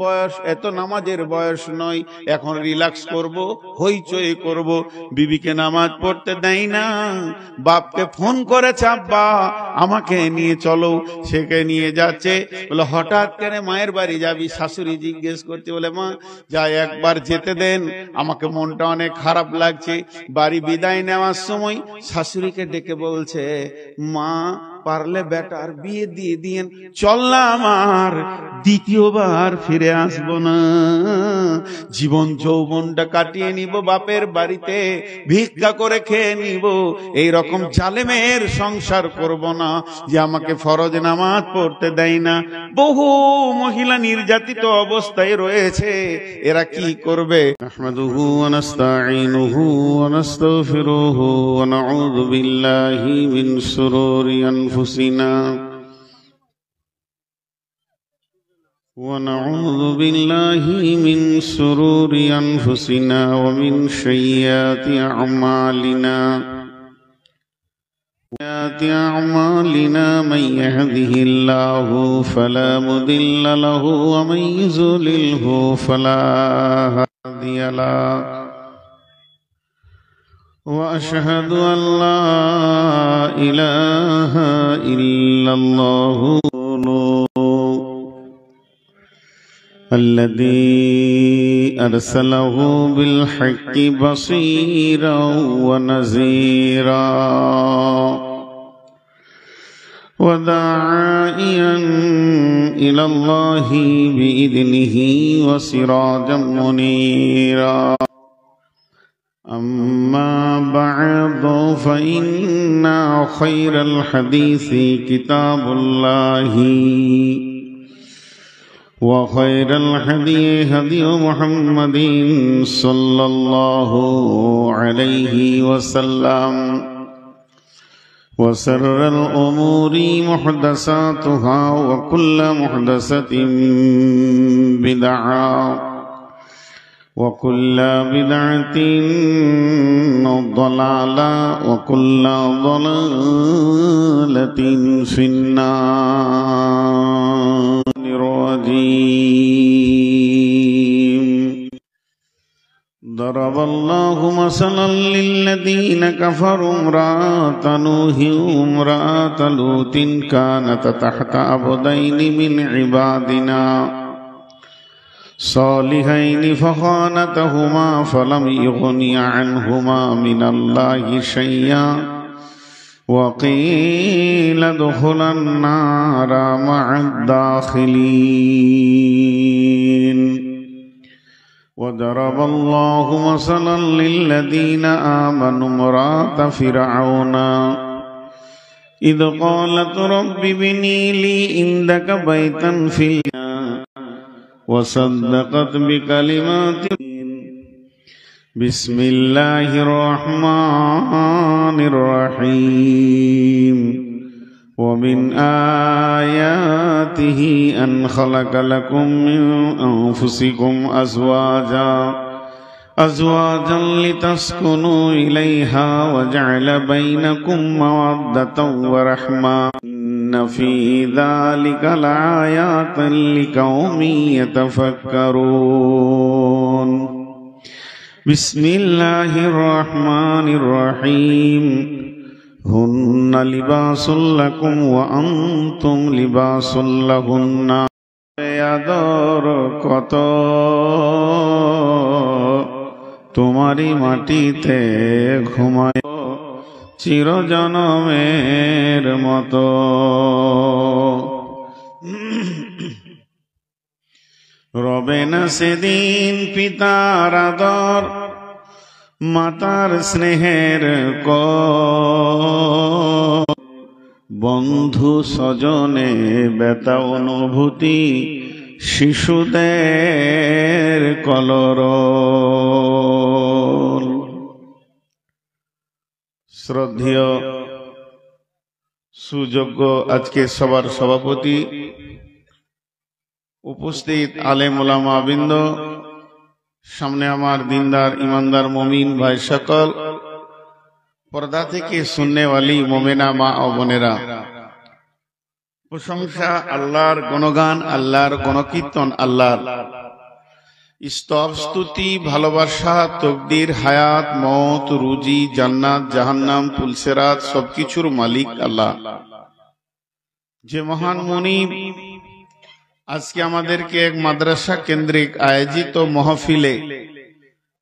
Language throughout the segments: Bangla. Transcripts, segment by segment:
বয়স, এত নামাজের বয়স নয়। এখন রিল্যাক্স করব, হইচই করব। বিবিকে নামাজ পড়তে দেয় না। বাপকে ফোন করেছে, আব্বা আমাকে নিয়ে চলো। সেকে নিয়ে যাচ্ছে। বলে হঠাৎ করে মায়ের বাড়ি যাবি? শাশুড়ি জিজ্ঞেস করতে, বলে মা যা একবার যেতে দেন, আমাকে মনটা অনেক খারাপ লাগছে। বাড়ি বিদায় নেওয়ার সময় শাশুড়িকে ডেকে বলছে, মা পারলে বেটার বিয়ে দিয়ে দিয়েন, চল না আমার দ্বিতীয়বার ফিরে আসবো না। জীবন যৌবনটা কাটিয়ে নিব বাপের বাড়িতে, ভিক্ষা করে খেয়ে নিব। এই রকম জালেমের সংসার করব না যে আমাকে ফরজ নামাজ পড়তে দেয় না। বহু মহিলা নির্যাতিত অবস্থায় রয়েছে, এরা কি করবে? আহমাদুহু ওয়া নাস্তাঈনুহু ওয়া নাস্তাগফিরুহু ওয়া নাউযু বিল্লাহি মিন শুরুরি আনফুসিনা ونعوذ بالله من شرور أنفسنا ومن سيئات أعمالنا من يهده الله فلا مضل له ومن يضلله فلا هادي له وأشهد أن لا إله إلا الله الذي أرسله بالحق بصيرا ونذيرا وداعيا إلى الله بإذنه وسراجا منيرا أما بعد فإن خير الحديث كتاب الله وخير الهدي هدي محمد صلى الله عليه وسلم وشر الأمور محدثاتها وكل محدثة بدعة وكل بدعة ضلالة وكل ضلالة في النار الرجيم. ضرب الله مثلا للذين كفروا امرأة نوح وامرأة لوط كانتا تحت عبدين من عبادنا صالحين فخانتهما فلم يغني عنهما من الله شيئا وقيل ادخلا النار مع الداخلين. وضرب الله مثلا للذين آمنوا امرأة فرعون إذ قالت رب ابني لي عندك بيتا في وصدقت بكلمات. بسم الله الرحمن الرحيم. ومن آياته أن خلق لكم من أنفسكم أزواجا لتسكنوا إليها وجعل بينكم مودة ورحمة إن في ذلك لآيات لقوم يتفكرون. بسم الله الرحمن الرحيم. هن لباس لكم وأنتم لباس لهن. আদর কত তোমারি মাটিতে ঘুমায় চিরজনমের মতো। রবে না সেদিন পিতার আদর মাতার স্নেহের বন্ধু স্বজনে ব্যথা অনুভূতি শিশুদের কলর। শ্রদ্ধেয় সুযোগ্য আজকে সবার সভাপতি, উপস্থিত আলেম ওলামা বৃন্দ, সামনে আমার দিনদার ইমানদার মুমিন ভাই সকল, পর্দা থেকে শুননেওয়ালি মোমেনা মা ও বোনেরা, প্রশংসা আল্লাহর, গুণগান আল্লাহর, গণকীর্তন আল্লাহর, স্তব স্তুতি ভালোবাসা তকদির হায়াত মওত রুজি জান্নাত জাহান্নাম পুলসেরাত সবকিছুর মালিক আল্লাহ। যে মহান মুনিব আজকে আমাদেরকে এক মাদ্রাসা কেন্দ্রিক আয়োজিত মাহফিলে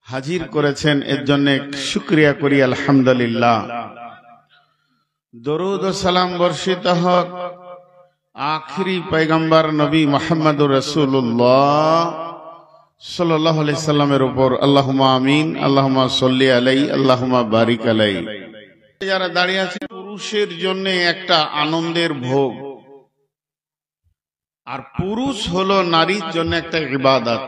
হাজির করেছেন, এর জন্য শুকরিয়া করি আলহামদুলিল্লাহ। দরুদ ও সালাম বর্ষিত হোক আখিরি পয়গম্বর নবী মুহাম্মদুর রাসূলুল্লাহ সাল্লাল্লাহু আলাইহি সাল্লামের উপর। আল্লাহুম্মা আমিন, আল্লাহুম্মা সাল্লি আলাইহি, আল্লাহুম্মা বারিক আলাইহি। যারা দাঁড়িয়ে আছে, পুরুষের জন্য একটা আনন্দের ভোগ, আর পুরুষ হলো নারীর জন্য একটা ইবাদত।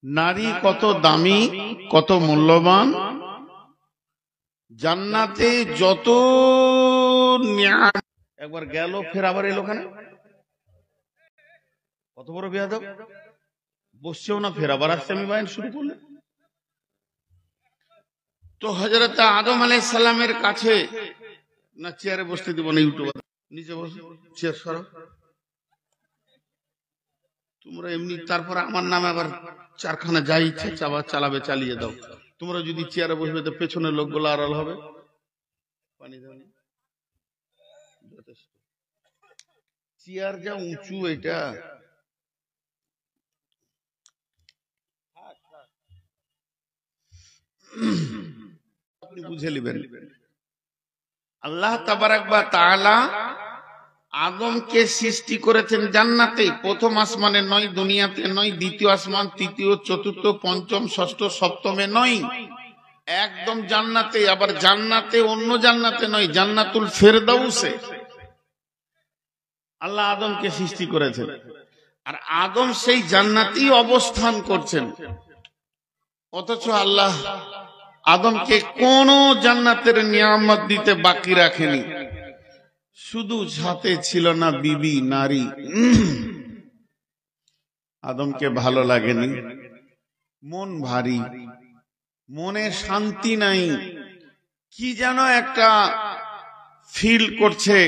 নারী কত দামি, কত মূল্যবান, জান্নাতে যত নিয়ামত। একবার গেল ফের আবার এলো, কেন? কত বড় বেয়াদব, বসছেও না ফের আবার আসছে। আমি বয়ান শুরু করলাম তো হযরত আদম আলাইহিস সালামের কাছে, না চেয়ারে বসতে দিব না, ইউটিউব নিচে বসো, চেয়ার সরাও তোমরা এমনি। তারপরে আমার নামে আবার চারখানা যা ইচ্ছে চালাবে, চালিয়ে দাও। তোমরা যদি চেয়ারে বসবে তো পেছনের লোকগুলো আড়াল হবে। পানি দাও, চেয়ার যা উঁচু, এটা আপনি বুঝে নেবেন। আল্লাহ তাবারাক ওয়া তাআলা আদমকে সৃষ্টি করেছেন জান্নাতে, প্রথম আসমানে নয়, দুনিয়াতে নয়, দ্বিতীয় আসমান, তৃতীয়, চতুর্থ, পঞ্চম, ষষ্ঠ, সপ্তমে নয়, একদম জান্নাতে। আবার জান্নাতে অন্য জান্নাতে নয়, জান্নাতুল ফেরদাউসে আল্লাহ আদমকে সৃষ্টি করেছেন। আর আদম সেই জান্নাতেই অবস্থান করছেন, অথচ আল্লাহ আদমকে কোন জান্নাতের নিয়ামত দিতে বাকি রাখেনি। শুধু সাথে ছিল না বিবি, নারী। আদমকে ভালো লাগেনি, মন ভারী, মনে শান্তি নাই, কি যেন একটা ফিল করছে।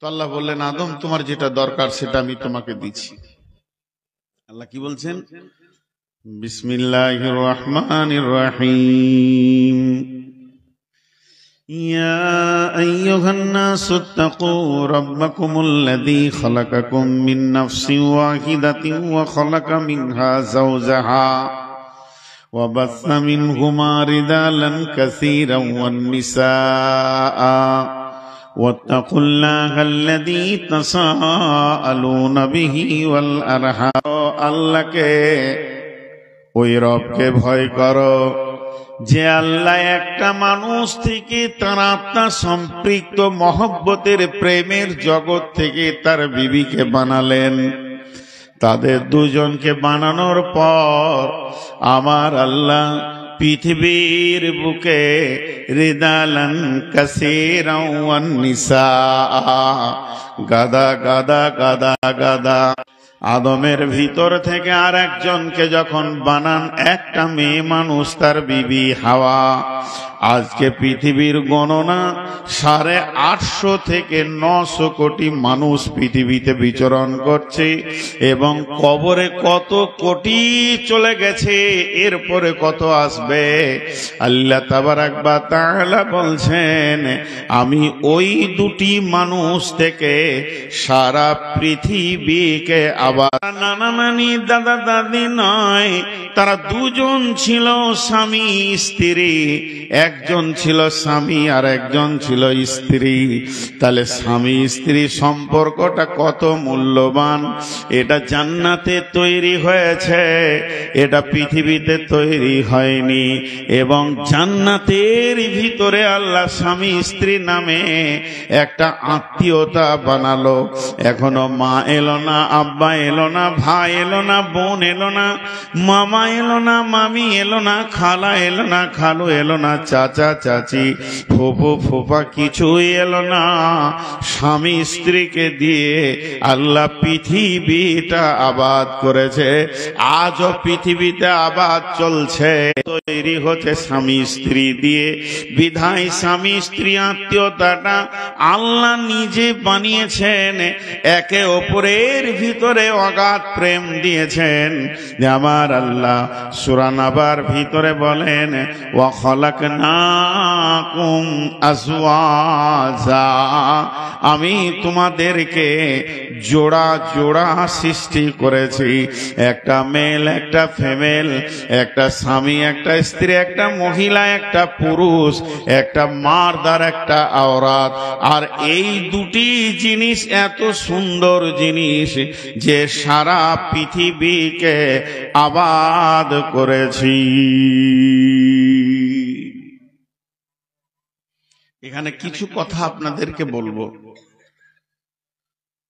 তো আল্লাহ বললেন, আদম তোমার যেটা দরকার সেটা আমি তোমাকে দিচ্ছি। আল্লাহ কি বলছেন? বিসমিল্লাহির রহমানির রহিম। ইয়া আইয়ুহান নাসুত্তাকু রাব্বাকুমুল্লাযী খালাকাকুম মিন নাফসিন ওয়াহিদাতিন ওয়া খালাকা মিনহা যাওজাহা ওয়া বাসসা মিনহুমা রিজালান কাসীরান ওয়ান নিসাআ ওয়াত্তাকুল্লাহা আল্লাযী তাসাআলুনা বিহি ওয়াল আরহাম। আল্লাহকে, ওই রবকে ভয় করো যে আল্লাহ একটা মানুষ থেকে তার আত্মা সম্পৃক্ত মহব্বতের প্রেমের জগৎ থেকে তার বিবিকে বানালেন। তাদের দুজনকে বানানোর পর আমার আল্লাহ পৃথিবীর বুকে রিদালান কাসীরান ওয়ান নিসাআ, গাদা গাদা গাদা গাদা। আদমের ভিতর থেকে আর একজনকে যখন বানান, একটা মেয়ে মানুষ, তার বিবি হাওয়া। আজকে পৃথিবীর গণনা 850 থেকে 900 কোটি মানুষ পৃথিবীতে বিচরণ করছে, এবং কবরে কত কোটি চলে গেছে, এরপরে কত আসবে। আল্লাহ তাবারাক ওয়া তাআলা বলছেন, আমি ওই দুটি মানুষ থেকে সারা পৃথিবীকে আবার, নানা নানি দাদা দাদি নয়, তারা দুজন ছিল স্বামী স্ত্রী। একজন ছিল স্বামী আর একজন ছিল স্ত্রী। তাহলে স্বামী স্ত্রী সম্পর্কটা কত মূল্যবান। এটা জান্নাতে তৈরি হয়েছে, এটা পৃথিবীতে তৈরি হয়নি। এবং জান্নাতের ভিতরে আল্লাহ স্বামী স্ত্রী নামে একটা আত্মীয়তা বানালো। এখনো মা এলো না, আব্বা এলো না, ভাই এলো না, বোন এলো না, মামা এলো না, মামি এলো না, খালা এলো না, খালু এলো না, চাচা চাচি ফুফু ফুফা কিছুই এলো না। স্বামী স্ত্রীকে দিয়ে আল্লাহ পৃথিবীটা আবাদ করেছে। আজও পৃথিবীতে আবাদ চলছে, তৈরি হচ্ছে স্বামী স্ত্রী দিয়ে। বিধায় স্বামী স্ত্রী আত্মীয়তাটা আল্লাহ নিজে বানিয়েছেন, একে অপরের ভিতরে অগাধ প্রেম দিয়েছেন। যে আমার আল্লাহ সূরা নাবার ভিতরে বলেন, ওয়া খালাকনাকুম আজওয়াজা, আমি তোমাদেরকে জোড়া জোড়া সৃষ্টি করেছি। একটা মেল, একটা ফিমেল, একটা স্বামী, একটা স্ত্রী, একটা মহিলা, একটা পুরুষ, একটা মার্দ আর একটা আওরাত। আর এই দুটি জিনিস এত সুন্দর জিনিস যে সারা পৃথিবীকে আবাদ করেছি। এখানে কিছু কথা আপনাদেরকে বলবো,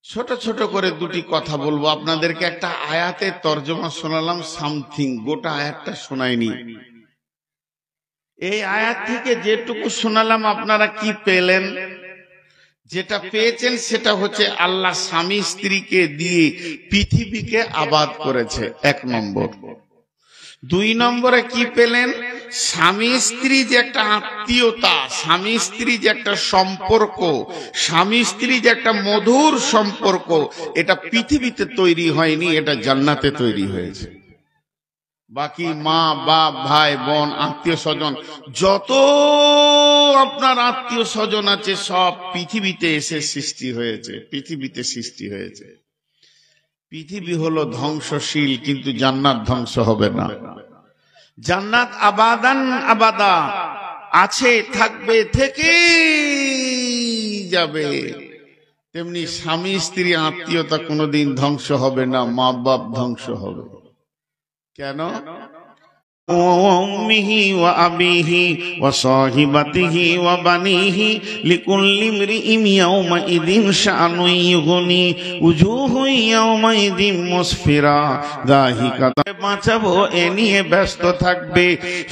ছোট ছোট করে দুটি কথা বলবো আপনাদেরকে। একটা আয়াতের তর্জমা শোনালাম, সামথিং, গোটা আয়াতটা শোনাইনি। এই আয়াত থেকে যেটুকু শোনালাম আপনারা কি পেলেন? যেটা পেয়েছেন সেটা হচ্ছে আল্লাহ স্বামী স্ত্রীকে দিয়ে পৃথিবীকে আবাদ করেছে, এক নম্বর। দুই নম্বরে কি পেলেন? স্বামী স্ত্রী যে একটা আত্মীয়তা, স্বামী স্ত্রী যে একটা সম্পর্ক, স্বামী স্ত্রী যে একটা মধুর সম্পর্ক, এটা পৃথিবীতে তৈরি হয়নি, এটা জান্নাতে তৈরি হয়েছে। বাকি মা বাপ ভাই বোন আত্মীয় স্বজন যত আপনার আত্মীয় স্বজন আছে সব পৃথিবীতে এসে সৃষ্টি হয়েছে, পৃথিবীতে সৃষ্টি হয়েছে। পৃথিবী হলো ধ্বংসশীল, কিন্তু জান্নাত ধ্বংস হবে না। জান্নাত আবাদান আবাদা, আছে, থাকবে, থেকে যাবে। তেমনি স্বামী স্ত্রী আত্মীয়তা কোনোদিন ধ্বংস হবে না, মা বাপ ধ্বংস হবে। কেন? وأمه وأبيه وصاحبته وبنيه لكل امرئ يومئذ شأن يغنيه وجوه يومئذ مسفرة ضاحكة। বাঁচাবো এ নিয়ে ব্যস্ত থাকবে,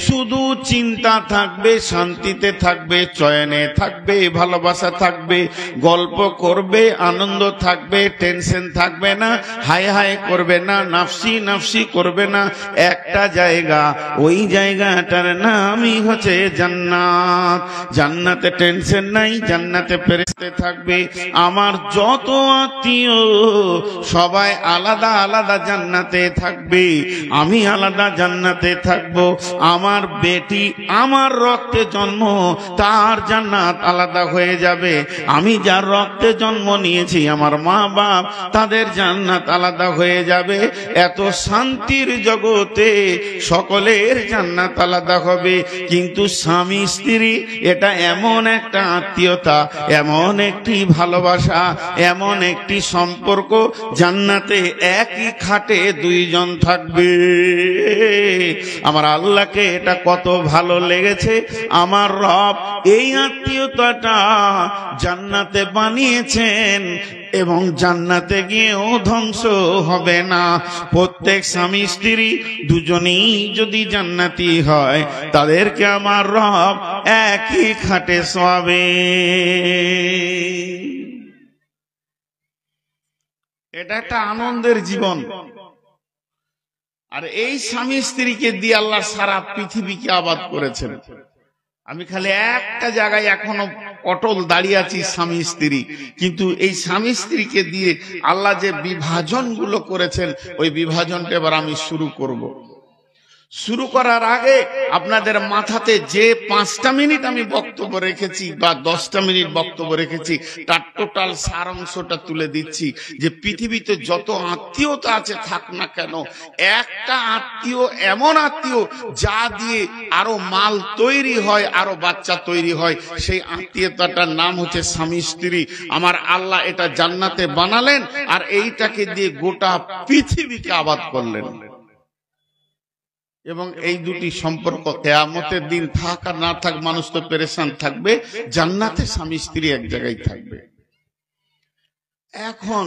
শুধু চিন্তা থাকবে, শান্তিতে থাকবে, চয়নে থাকবে, ভালোবাসা থাকবে, গল্প করবে, আনন্দ থাকবে, টেনশন থাকবে না, হায় হায় করবে না, নাফসি নাফসি করবে না। একটা জায়গা, ওই জায়গাটার নামই হচ্ছে জান্নাত। জান্নাতে টেনশন নাই, জান্নাতে ফেরেশতা থাকবে। আমার যত আত্মীয় সবাই আলাদা আলাদা জান্নাতে থাকবে, আমি আলাদা জান্নাতে থাকব। আমার বেটি আমার রক্তে জন্ম, তার জান্নাত আলাদা হয়ে যাবে। আমি যার রক্তে জন্ম নিয়েছি, আমার মা বাপ, তাদের জান্নাত আলাদা হয়ে যাবে। এত শান্তির জগতে সকলের জান্নাত আলাদা হবে। কিন্তু স্বামী স্ত্রী এটা এমন একটা আত্মীয়তা, এমন একটি ভালোবাসা, এমন একটি সম্পর্ক, জান্নাতে একই খাটে দুইজন থাকবে। আমার আল্লাহকে এটা কত ভালো লেগেছে। আমার রব এই আত্মীয়তাটা জান্নাতে বানিয়েছেন এবং জান্নাতে গিয়েও ধ্বংস হবে না। প্রত্যেক স্বামী স্ত্রী দুজনেই যদি জান্নাতি হয়, তাদেরকে আমার রব একই খাটে শোয়াবে। এটা একটা আনন্দের জীবন। আর এই স্বামী স্ত্রীকে দিয়ে আল্লাহ সারা পৃথিবীকে আবাদ করেছেন। আমি খালি একটা জায়গায় এখনো অটল দাঁড়িয়ে আছি, স্বামী স্ত্রী। কিন্তু এই স্বামী স্ত্রীকে দিয়ে আল্লাহ যে বিভাজন গুলো করেছেন, ওই বিভাজনটা এবার আমি শুরু করব। শুরু করার আগে আপনাদের মাথাতে যে 5টা মিনিট আমি বক্তব্য রেখেছি বা 10টা মিনিট বক্তব্য রেখেছি, তার টোটাল সারাংশটা তুলে দিচ্ছি। যে পৃথিবীতে যত আত্মীয়তা আছে থাক না কেন, একটা আত্মীয় এমন আত্মীয় যা দিয়ে আরো মাল তৈরি হয়, আরো বাচ্চা তৈরি হয়, সেই আত্মীয়তাটার নাম হচ্ছে স্বামী স্ত্রী। আমার আল্লাহ এটা জান্নাতে বানালেন, আর এইটাকে দিয়ে গোটা পৃথিবীকে আবাদ করলেন। এবং এই দুটি সম্পর্ক কিয়ামতের দিন থাক আর না থাক, মানুষ তো পেরেশান থাকবে, জান্নাতে স্বামী স্ত্রী এক জায়গায় থাকবে। এখন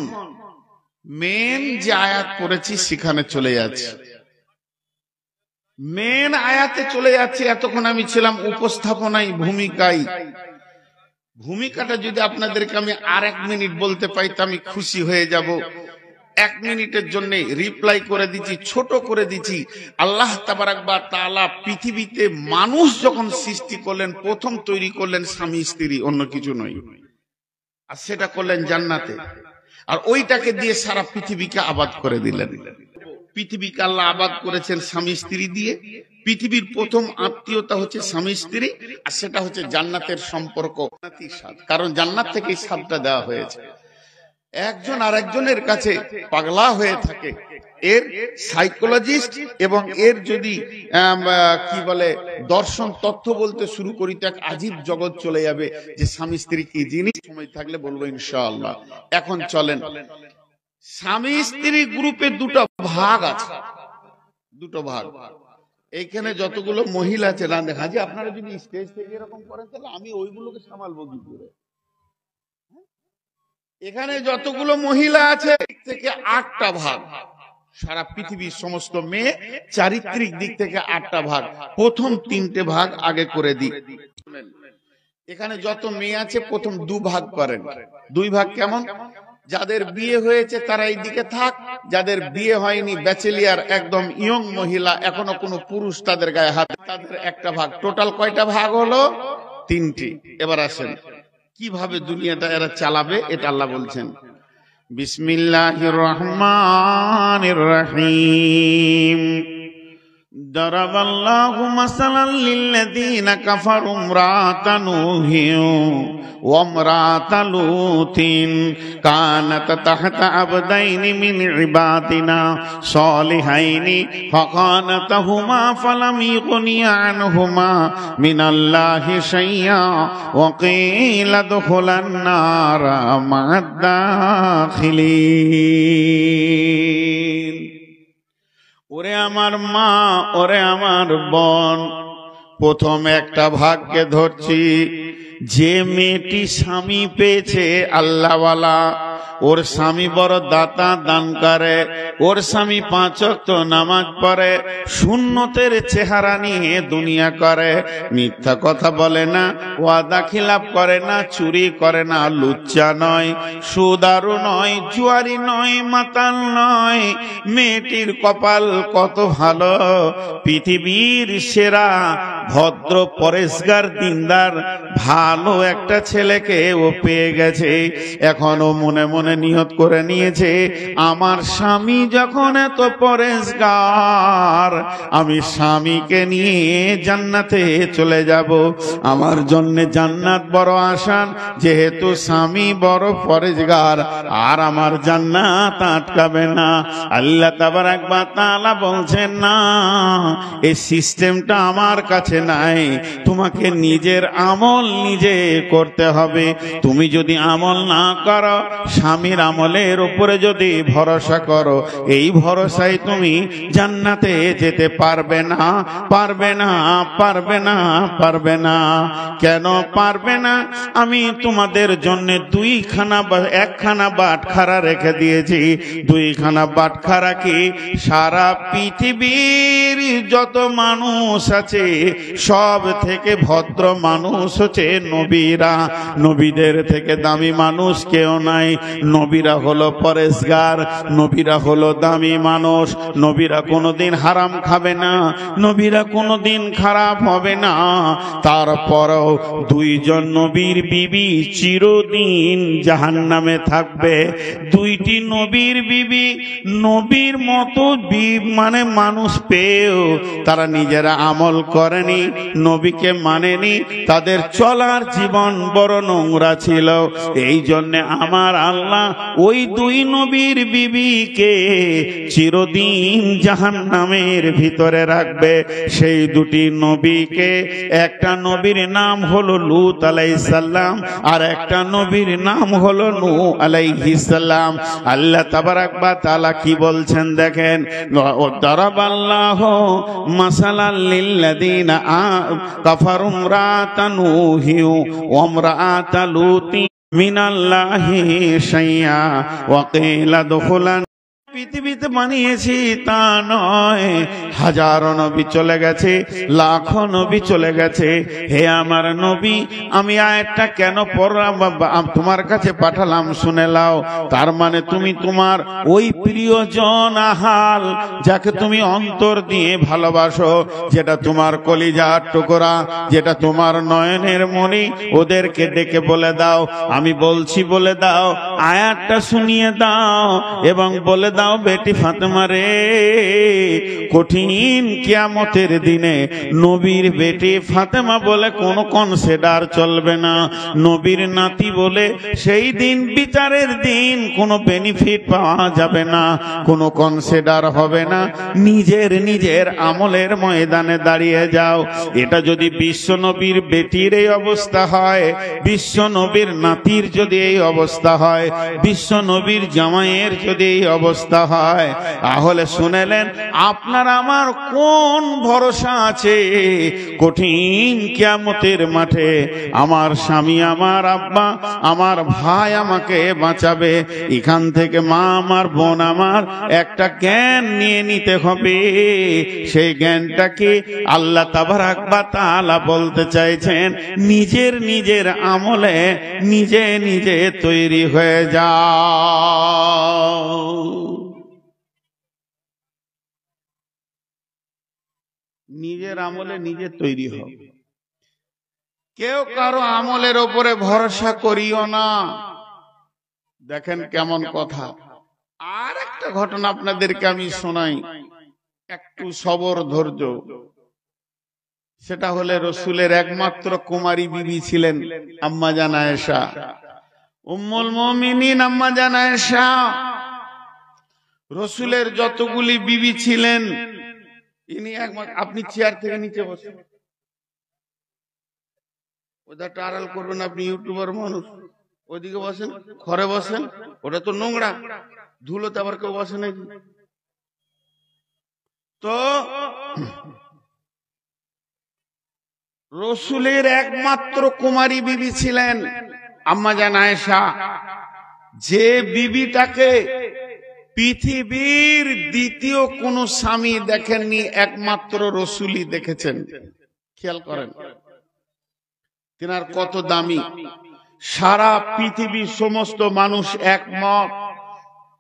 মেন যে আয়াত পড়েছি সেখানে চলে যাচ্ছে, মেন আয়াতে চলে যাচ্ছে। এতক্ষণ আমি ছিলাম উপস্থাপনায়, ভূমিকায়। ভূমিকাটা যদি আপনাদেরকে আমি আর 1 মিনিট বলতে পাই তো আমি খুশি হয়ে যাব। 1 মিনিটের জন্য রিপ্লাই করে দিচ্ছি, ছোট করে দিচ্ছি। আল্লাহ তাবারাক ওয়া তাআলা পৃথিবীতে মানুষ যখন সৃষ্টি করলেন, প্রথম তৈরি করলেন স্বামী স্ত্রী, অন্য কিছু নয়। আর সেটা করলেন জান্নাতে, আর ওইটাকে দিয়ে সারা পৃথিবীকে আবাদ করে দিলেন। পৃথিবীকে আল্লাহ আবাদ করেছেন স্বামী স্ত্রী দিয়ে। পৃথিবীর প্রথম আত্মীয়তা হচ্ছে স্বামী স্ত্রী, আর সেটা হচ্ছে জান্নাতের সম্পর্ক। কারণ জান্নাত থেকে এই স্বাদটা দেওয়া হয়েছে। একজন আর একজনের কাছে পাগলা হয়ে থাকে। এর সাইকোলজিস্ট এবং এর যদি কি বলে দর্শন তত্ত্ব বলতে শুরু করি তো এক আজীব জগৎ চলে যাবে যে স্বামী স্ত্রী কি জিনিস। সময় থাকলে বলবো ইনশাআল্লাহ। এখন চলেন, স্বামী স্ত্রী গ্রুপে দুটো ভাগ আছে, দুটো ভাগ। এইখানে যতগুলো মহিলা আছে না, দেখা যে আপনারা যদি স্টেজ থেকে এরকম করেন তাহলে আমি ওইগুলোকে সামালবো কি করে। এখানে যতগুলো মহিলা আছে থেকে 8টা ভাগ। সারা পৃথিবীর সমস্ত মেয়ে চারিত্রিক দিক থেকে 8টা ভাগ। প্রথম 3টে ভাগ আগে করে দিই। এখানে যত মেয়ে আছে প্রথম 2 ভাগ করেন। 2 ভাগ কেমন? যাদের বিয়ে হয়েছে তারা এই দিকে থাক, যাদের বিয়ে হয়নি ব্যাচেলিয়ার একদম ইয়ং মহিলা, এখনো কোনো পুরুষ তাদের গায়ে হাত, তাদের 1টা ভাগ। টোটাল কয়টা ভাগ হলো? 3টি। এবার আসেন কিভাবে দুনিয়াটা এরা চালাবে, এটা আল্লাহ বলছেন। বিসমিল্লাহির রহমানির রহিম। দারাবাল্লাহু মাসালান লিল্লাযীনা কাফারু ইমরাতা নূহিন ওয়া ইমরাতা লূতিন কানাতা তাহতা আবদাইনি মিন ইবাদিনা সালিহাইনি ফাখানাতাহুমা ফালাম ইগনিয়া আনহুমা মিনাল্লাহি শাইয়্যা ওয়া কিলা দুখুলান নারা মা'আদ দাখিলিন। ওরে আমার মা, ওরে আমার বোন, প্রথম একটা ভাগকে ধরছি। যে মেয়েটি স্বামী পেয়েছে আল্লাহওয়ালা, ওর স্বামী বড় দাতা দান করে, ওর স্বামী 5 ওয়াক্ত নামাজ পড়ে, সুন্নতের চেহারা নিয়ে দুনিয়া করে, মিথ্যা কথা বলে না, ওয়াদা খিলাফ করে না, চুরি করে না, লুচ্চা নয়, সুদারু নয়, জুয়ারি নয়, মাতাল নয়। মেয়েটির কপাল কত ভালো, পৃথিবীর সেরা ভদ্র পরেশগার দিনদার ভালো একটা ছেলেকে ও পেয়ে গেছে। এখনো মনে মনে নিয়ত করে নিয়েছে, আমার স্বামী যখন এত পরেশগার, আমি স্বামীকে নিয়ে জান্নাতে চলে যাব। আমার জন্য জান্নাত বড় আসান, যেহেতু স্বামী বড় পরেশগার, আর আমার জান্নাত আটকাবে না। আল্লাহ তাবারাক ওয়া তাআলা বলছেন, না, এই সিস্টেমটা আমার কাছে নাই, তোমাকে নিজের আমল নিজে করতে হবে। তুমি যদি আমল না করো, স্বামীর আমলের উপরে যদি ভরসা করো, এই ভরসায় তুমি জান্নাতে যেতে পারবে না, পারবে না, পারবে না, পারবে না। কেন পারবে না? আমি তোমাদের জন্য 1খানা বাটখারা রেখে দিয়েছি। 2খানা বাটখারা কি সারা পৃথিবীর যত মানুষ আছে সব থেকে ভদ্র মানুষ হচ্ছে নবীরা। নবীদের থেকে দামি মানুষ কেউ নাই। নবীরা হলো পরেশগার, নবীরা হলো দামি মানুষ। নবীরা কোনোদিন হারাম খাবে না, নবীরা কোনোদিন খারাপ হবে না। তারপরও 2 জন নবীর বিবি চিরদিন জাহান্নামে থাকবে। 2টি নবীর বিবি নবীর মতো মানে মানুষ পেয়েও তারা নিজেরা আমল করেনি, নবীকে মানেনি, তাদের চলার জীবন বড় নোংরা ছিল। এই জন্য আমার আল্লাহ ওই 2 নবীর বিবিকে চিরদিন জাহান্নামের ভিতরে রাখবে। সেই 2টি নবীকে, একটা নবীর নাম হলো লূত আলাইহিস সালাম, আর একটা নবীর নাম হলো নূহ আলাইহিস সালাম। আল্লাহ তাবারাক ওয়া তাআলা কি বলছেন দেখেন, দারাবাল্লাহু মাসালাল লিল্লাযীনা কাফারু ইমরাতা নূহি ওয়া ইমরাতা লূতি মিনাল্লাহি শাইয়া ওয়া কিলা দুখুলান। পৃথিবীতে বানিয়েছি তা নয়, হাজারো নবী চলে গেছে, লাখো নবী চলে গেছে। হে আমার নবী, আমি আয়াতটা কেন পড়লাম তোমার কাছে পাঠালাম শুনে লাও। তার মানে তুমি তোমার ওই প্রিয়জন আহাল, যাকে তুমি অন্তর দিয়ে ভালোবাসো, যেটা তোমার কলিজার টুকরা, যেটা তোমার নয়নের মণি, ওদেরকে ডেকে বলে দাও, আমি বলছি বলে দাও, আয়াতটা শুনিয়ে দাও এবং বলে দাও, বেটি ফাতেমা রে, কঠিন কিয়ামতের দিনে নবীর বেটি ফাতেমা বলে কোনো কনসিডার চলবে না, নবীর নাতি বলে সেই দিন বিচারের দিন কোনো বেনিফিট পাওয়া যাবে না, কোনো কনসিডার হবে না। নিজের নিজের আমলের ময়দানে দাঁড়িয়ে যাও। এটা যদি বিশ্ব নবীর বেটির এই অবস্থা হয়, বিশ্ব নবীর নাতির যদি এই অবস্থা হয়, বিশ্ব নবীর জামাইয়ের যদি এই অবস্থা হয়, তাহলে শুনেলেন আপনার আমার কোন ভরসা আছে কঠিন কিয়ামতের মাঠে? আমার স্বামী, আমার আব্বা, আমার ভাই আমাকে বাঁচাবে। এখান থেকে মা আমার, বোন আমার, একটা জ্ঞান নিয়ে নিতে হবে। সেই জ্ঞানটাকে আল্লাহ তাবারাক ওয়া তাআলা বলতে চাইছেন, নিজের নিজের আমলে নিজে নিজে তৈরি হয়ে যাও। নিজের আমলে নিজে তৈরি হবে। কেউ কারো আমলের উপরে ভরসা করিও না। দেখেন কেমন কথা। আর একটা ঘটনা আপনাদেরকে আমি শোনাই, একটু সবর ধৈর্য। সেটা হলে রসুলের একমাত্র কুমারী বিবি ছিলেন আম্মা জান আয়েশা, উম্মুল মুমিনিন আম্মা জান আয়েশা। রসুলের যতগুলি বিবি ছিলেন, ইনি একমাত্র। আপনি চেয়ার থেকে নিচে বসেন, ওটা আড়াল করবেন, আপনি ইউটিউবার মানুষ, ওইদিকে বসেন, ঘরে বসেন, ওটা তো নোংরা, ধুলোতে আবার কেউ বসে নাকি? তো রসুলের একমাত্র কুমারী বিবি ছিলেন আম্মা জান আয়েশা, যে বিবিটাকে পৃথিবীর দ্বিতীয় কোন স্বামী দেখেননি, একমাত্র রসুলই দেখেছেন। খেয়াল করেন তিনার কত দামি। সারা পৃথিবীর সমস্ত মানুষ একমত,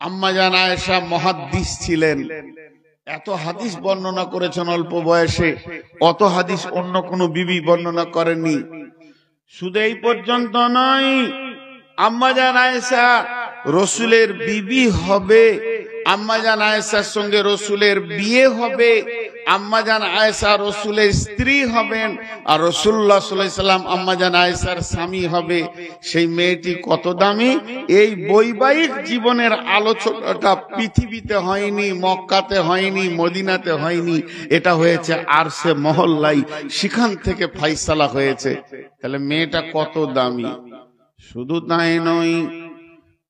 আম্মা জান আয়েশা মুহাদ্দিস ছিলেন। এত হাদিস বর্ণনা করেছেন অল্প বয়সে, অত হাদিস অন্য কোন বিবি বর্ণনা করেননি। শুধু এই পর্যন্ত নয়, আম্মা জান আয়েশা রসুলের বিবি হবে, আম্মা জান আয়েশার সঙ্গে রসুলের বিয়ে হবে, আম্মা জান আয়েশা রসুলের স্ত্রী হবেন, আর রাসূলুল্লাহ সাল্লাল্লাহু আলাইহি সাল্লাম আম্মা জান আয়েশার স্বামী হবে। সেই মেয়েটি কত দামি! এই বৈবাহিক জীবনের আলোচনাটা পৃথিবীতে হয়নি, মক্কাতে হয়নি, মদিনাতে হয়নি, এটা হয়েছে আরশে মহল্লায়, সেখান থেকে ফাইসালা হয়েছে। তাহলে মেয়েটা কত দামি! শুধু তাই নয়,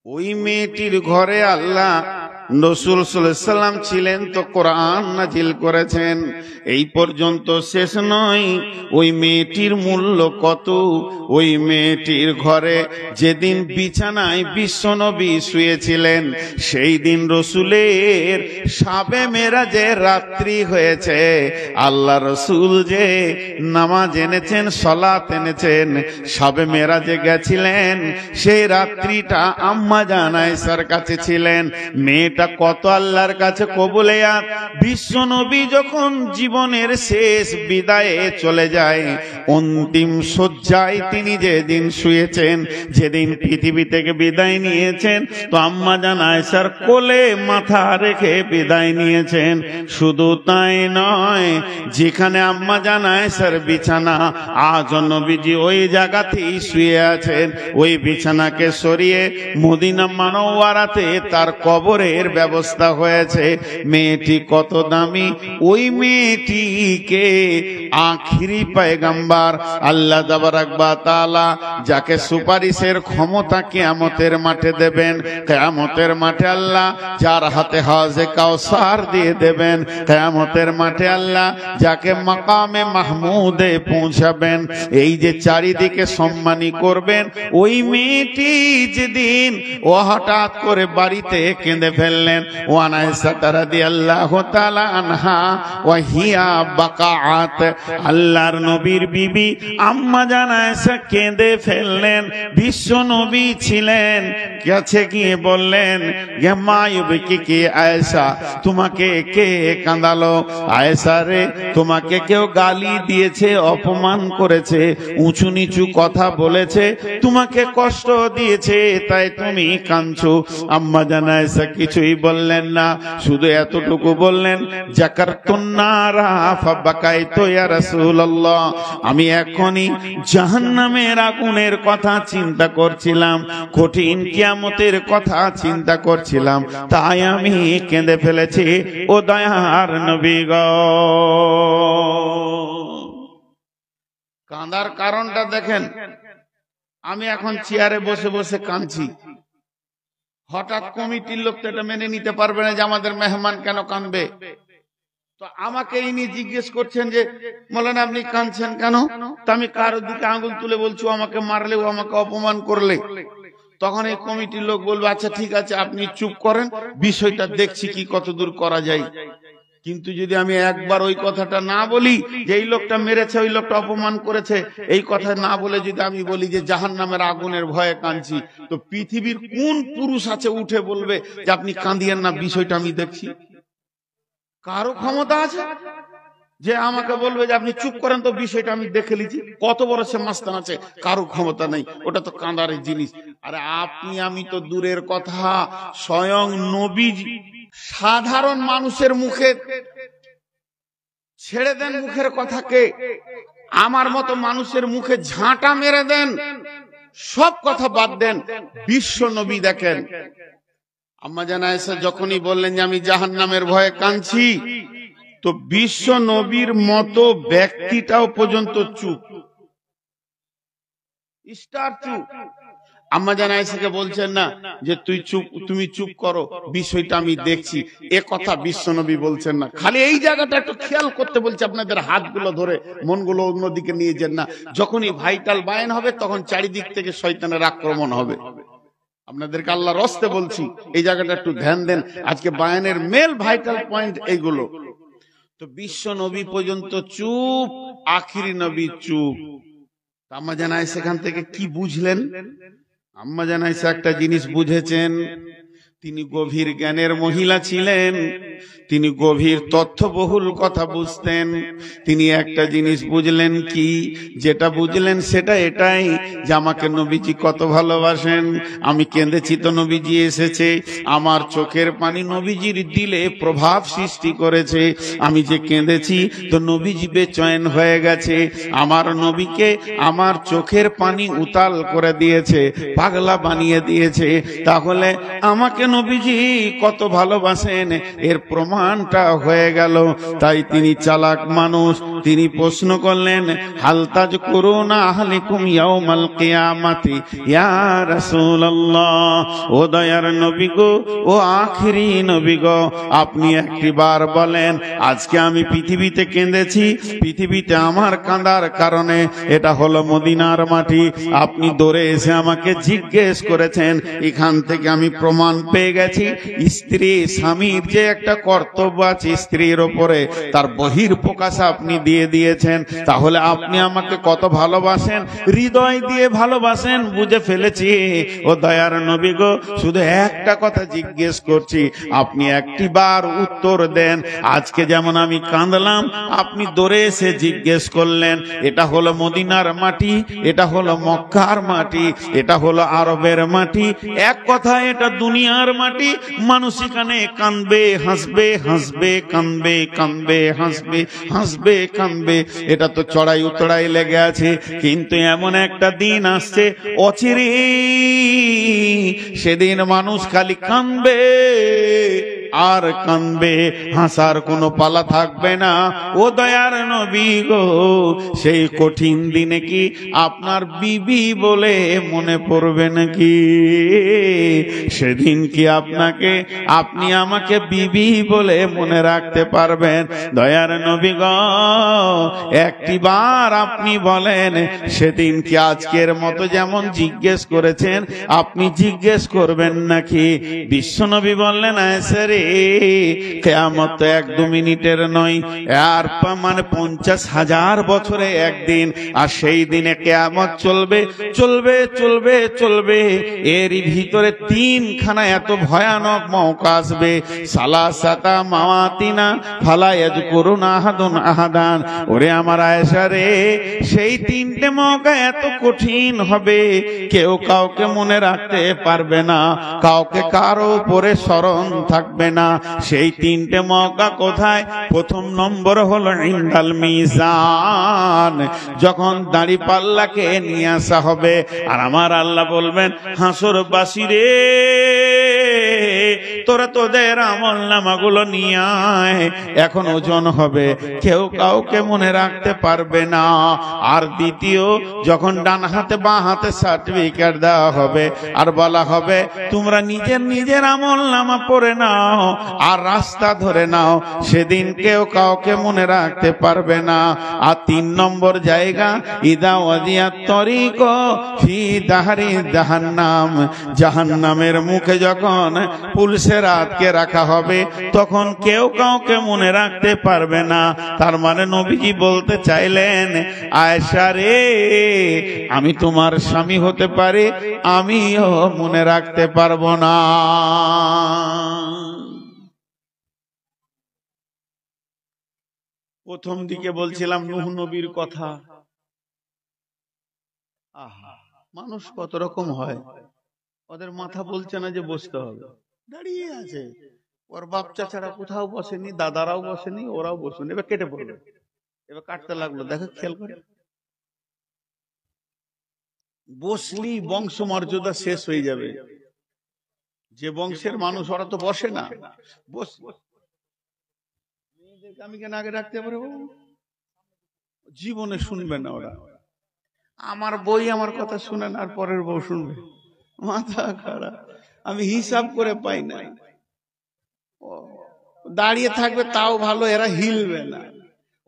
ওই মেয়েটির ঘরে আল্লাহ রাসূল সাল্লাল্লাহু আলাইহি সাল্লাম ছিলেন, তো কোরআন নাজিল করেছেন। এই পর্যন্ত শেষ নয়, ওই মেয়েটির মূল্য কত! ওই মেয়েটির ঘরে যেদিন বিছানায় বিশ্বনবী শুয়েছিলেন, সেই দিন রসুলের শাবে মেরাজের রাত্রি হয়েছে। আল্লাহ রসুল যে নামাজ এনেছেন, সালাত এনেছেন, শাবে মেরাজে গেছিলেন, সেই রাত্রিটা আম্মা জান আয়েশার কাছে ছিলেন। মেয়েটা কত আল্লাহর কাছে কবুলিয়াত। বিশ্বনবী যখন জীবনের শেষ বিদায়ে চলে যায়, অন্তিম শয্যায় তিনি যেদিন শুয়েছেন, যেদিন পৃথিবী থেকে বিদায় নিয়েছেন, তো আম্মা জান আয়েশার কোলে মাথা রেখে বিদায় নিয়েছেন। শুধু তাই নয়, যেখানে আম্মা জান আয়েশার বিছানা, আজ নবীজি ওই জায়গাতেই শুয়ে আছেন। ওই বিছানাকে সরিয়ে মদিনা মুনাওয়ারাতে তার কবরের বিবাহের ব্যবস্থা হয়েছে। মেয়েটি কত দামি, ওই মেয়েটিকে আখিরি পয়গম্বর আল্লাহ তাবারক ওয়া তাআলা যাকে সুপারিশের ক্ষমতা কিয়ামতের মাঠে দেবেন, কিয়ামতের মাঠে আল্লাহ যার হাতে হাউজে কাউসার দিয়ে দেবেন, কিয়ামতের মাঠে আল্লাহ যাকে মাকামে মাহমুদে পৌঁছাবেন, এই যে চারিদিকে সম্মানী করবেন, ওই মেয়েটি যেদিন ও হঠাৎ করে বাড়িতে কেঁদে ফেললেন। ওয়া আয়েশা রাদিয়াল্লাহু তাআলা আনহা ওয়া হিয়া বাকাআত, আল্লাহর নবীর বিবি আম্মা জান আয়েশা কেঁদে ফেললেন। বিশ্ব নবী ছিলেন, কাছে গিয়ে বললেন, গে মা ইউবিকি কি আয়েশা, তোমাকে কে কাঁদালো? আয়েশা রে, তোমাকে কেউ গালি দিয়েছে, অপমান করেছে, উঁচু নিচু কথা বলেছে, তোমাকে কষ্ট দিয়েছে, তাই তুমি কাঁদছো? আম্মা জান আয়েশা কিছুই বললেন না, শুধু এতটুকু বললেন, জাকারতুন নারা ফাবাকাইতু ইয়া রাসূলুল্লাহ, আমি এখনই জাহান্নামের আগুনের কথা চিন্তা করছিলাম, কঠিন কিয়ামতের কথা চিন্তা করছিলাম, তাই আমি কেঁদে ফেলেছি। ও দয়ার নবী গো, কাঁদার কারণটা দেখেন। আমি এখন চেয়ারে বসে বসে কাঁদছি, হঠাৎ কমিটির লোক তো এটা মেনে নিতে পারবে না যে আমাদের মেহমান কেন কাঁদবে। তো আমাকে ইনি জিজ্ঞেস করছেন যে মৌলানা আপনি কাঁদছেন কেন? তো আমি কারোর দিকে আঙুল তুলে বলছি আমাকে মারলে, ও আমাকে অপমান করলে, তখন এই কমিটির লোক বলবে আচ্ছা ঠিক আছে আপনি চুপ করেন, বিষয়টা দেখছি কি কতদূর করা যায়। কিন্তু যদি আমি একবার ওই কথাটা না বলি যে এই লোকটা মেরেছে, ওই লোকটা অপমান করেছে, এই কথা না বলে যদি আমি বলি যে জাহান্নামের আগুনের ভয়ে কাঁদছি, তো পৃথিবীর কোন পুরুষ আছে উঠে বলবে যে আপনি কাঁদিয়েন না, বিষয়টা আমি দেখছি? কারো ক্ষমতা আছে যে আমাকে বলবে যে আপনি চুপ করেন, তো বিষয়টা আমি দেখে লিছি? কত বড় সে মাস্তান আছে? কারো ক্ষমতা নেই, ওটা তো কাঁদার জিনিস। আরে আপনি আমি তো দূরের কথা, স্বয়ং নবীজি সাধারণ মানুষের মুখে ছেড়ে দেন মুখের কথাকে, আমার মতো মানুষের মুখে ঝাঁটা মেরে দেন, সব কথা বাদ দেন। বিশ্ব নবী দেখেন, আম্মা জান আয়েশা যখনই বললেন যে আমি জাহান্নামের ভয়ে কাঁদছি, তো বিশ্ব নবীর মতো ব্যক্তিটাও পর্যন্ত চুপ, স্টার চুপ। আম্মা জান আয়েশাকে বলছেন না যে তুমি চুপ করো, বিষয়টা আমি দেখছি, এ কথা বিশ্বনবী বলছেন না। খালি এই জায়গাটা একটু খেয়াল করতে বলছে, আপনাদের হাতগুলো ধরে মনগুলো অন্যদিকে নিয়ে যান না। যখনই ভাইটাল বায়ান হবে তখন চারিদিক থেকে শয়তানের আক্রমণ হবে। আপনাদেরকে আল্লাহর রাস্তে বলছি, এই জায়গাটা একটু ধ্যান দেন। আজকে বায়ানের মেল ভাইটাল পয়েন্ট এইগুলো। তো বিশ্ব নবী পর্যন্ত চুপ, আখিরি নবী চুপ। আম্মা জান আয়েশা সেখান থেকে কি বুঝলেন? আম্মা জান আয়েশা একটা জিনিস বুঝেছেন, তিনি গভীর জ্ঞানের মহিলা ছিলেন, তিনি গভীর তথ্যবহুল কথা বুঝতেন। তিনি একটা জিনিস বুঝলেন, কি যেটা বুঝলেন সেটা এটাই যে আমাকে নবীজি কত ভালোবাসেন। আমি কেঁদেছি তো নবীজি এসেছে, আমার চোখের পানি নবীজির দিলে প্রভাব সৃষ্টি করেছে। আমি যে কেঁদেছি তো নবীজি বেচৈন হয়ে গেছে, আমার নবীকে আমার চোখের পানি উতাল করে দিয়েছে, পাগলা বানিয়ে দিয়েছে। তাহলে আমাকে নবীজি কত ভালোবাসেন এর প্রমাণটা হয়ে গেল। তাই তিনি চালাক মানুষ, তিনি প্রশ্ন করলেন, হাল তাযকুরুনা আহলিকুম ইয়াউমাল কিয়ামাতি ইয়া রাসূলুল্লাহ, ও দয়ার নবী গো, ও আখিরি নবী গো, আপনি একটিবার বলেন আজকে আমি পৃথিবীতে কেঁদেছি, পৃথিবীতে আমার কাঁদার কারণে এটা হলো মদিনার মাটি। আপনি দৌড়ে এসে আমাকে জিজ্ঞেস করেছেন, এখান থেকে আমি প্রমাণ পেয়ে গেছি স্ত্রী স্বামীর যে একটা কর্তব্য আছে স্ত্রীর ওপরে, তার বহির প্রকাশ আপনি দিয়ে দিয়েছেন। তাহলে আপনি আমাকে কত ভালোবাসেন, হৃদয় দিয়ে ভালোবাসেন, বুঝে ফেলেছি। ও দয়ার নবী গো, শুধু একটা কথা জিজ্ঞেস করছি, আপনি একটিবার উত্তর দেন। আজকে যেমন আমি কাঁদলাম, আপনি দৌড়ে এসে জিজ্ঞেস করলেন, এটা হলো মদিনার মাটি, এটা হলো মক্কার মাটি, এটা হলো আরবের মাটি, এক কথা এটা দুনিয়ার দুনিয়ার মাটি, মানুষ এখানে কানবে হাসবে, হাসবে কানবে, কানবে হাসবে, হাসবে কানবে, এটা তো চড়াই উতড়াই লেগে আছে। কিন্তু এমন একটা দিন আসছে অচিরে, সেদিন মানুষ খালি কানবে আর কানবে, হাসার কোনো পালা থাকবে না। ও দয়ার নবী গো, সেই কঠিন দিনে কি আপনার বিবি বলে মনে পড়বে নাকি? সেদিন কি আপনি আমাকে বিবি বলে মনে রাখতে পারবেন? দয়ার নবী গো, একটিবার আপনি বলেন, সেদিন কি আজকের মতো যেমন জিজ্ঞেস করেছেন আপনি জিজ্ঞেস করবেন নাকি? বিশ্বনবী বললেন, আয়েশা রে, কিয়ামত তো 1-2 মিনিটের নয়, আর মানে 50,000 বছরে একদিন। আর সেই দিনে কিয়ামত চলবে চলবে চলবে চলবে, এর ভিতরে 3খানা এত ভয়ানক মওকা আসবে। সালাসাতা মাওয়াতিনা ফালা ইয়াযকুরুনা আহাদুন আহাদান। ওরে আমার আয়েশা রে, সেই 3টে মওকা এত কঠিন হবে, কেউ কাউকে মনে রাখতে পারবে না, কাউকে কারো উপরে স্মরণ থাকবে না। সেই 3টে মওকা কোথায়? প্রথম নম্বর হলো ইনদাল মিজান, যখন দাড়ি পাল্লাকে নিয়ে আসা হবে, আর আমার আল্লাহ বলবেন, হাসরবাসী রে, তোরা তোদের আমল নামাগুলো নিয়ে আয়, এখন ওজন হবে, কেউ কাউকে মনে রাখতে পারবে না। আর দ্বিতীয়, যখন ডান হাতে বাঁ হাতে সার্টিফিকেট দেওয়া হবে, আর বলা হবে তোমরা নিজের নিজের আমল নামা পড়ে নাও আর রাস্তা ধরে নাও, সেদিন কেউ কাউকে মনে রাখতে পারবে না। আর 3 নম্বর জায়গা, ইদা ওয়াদিয়াত তরিক ফি দাহরি জাহান্নাম, জাহান্নামের মুখে যখন পুলিশের হাতকে রাখা হবে, তখন কেউ কাউকে মনে রাখতে পারবে না। তার মানে নবীজি বলতে চাইলেন, আয়েশা রে, আমি তোমার স্বামী হতে পারি, আমিও মনে রাখতে পারবো না। প্রথম দিকে বলছিলাম নূহ নবীর কথা। আহা, মানুষ কত রকম হয়, ওদের মাথা বলছে না যে বসতে হবে, দাঁড়িয়ে আছে। ওর বাপ চাচারা কোথাও বসেনি, দাদারাও বসেনি, ওরাও বসেনি, এবার কেটে পড়লো, এবার কাটতে লাগলো। দেখো, খেয়াল করে, বসলি বংশ মর্যাদা শেষ হয়ে যাবে। যে বংশের মানুষ ওরা তো বসে না, বস আমি কেন আগে রাখতে পারবো? জীবনে শুনবে না ওরা। আমার বই আমার কথা শুনে না, আর পরের বউ শুনবে, মাথা খারাপ। আমি হিসাব করে পাই না, দাঁড়িয়ে থাকবে তাও ভালো, এরা হিলবে না।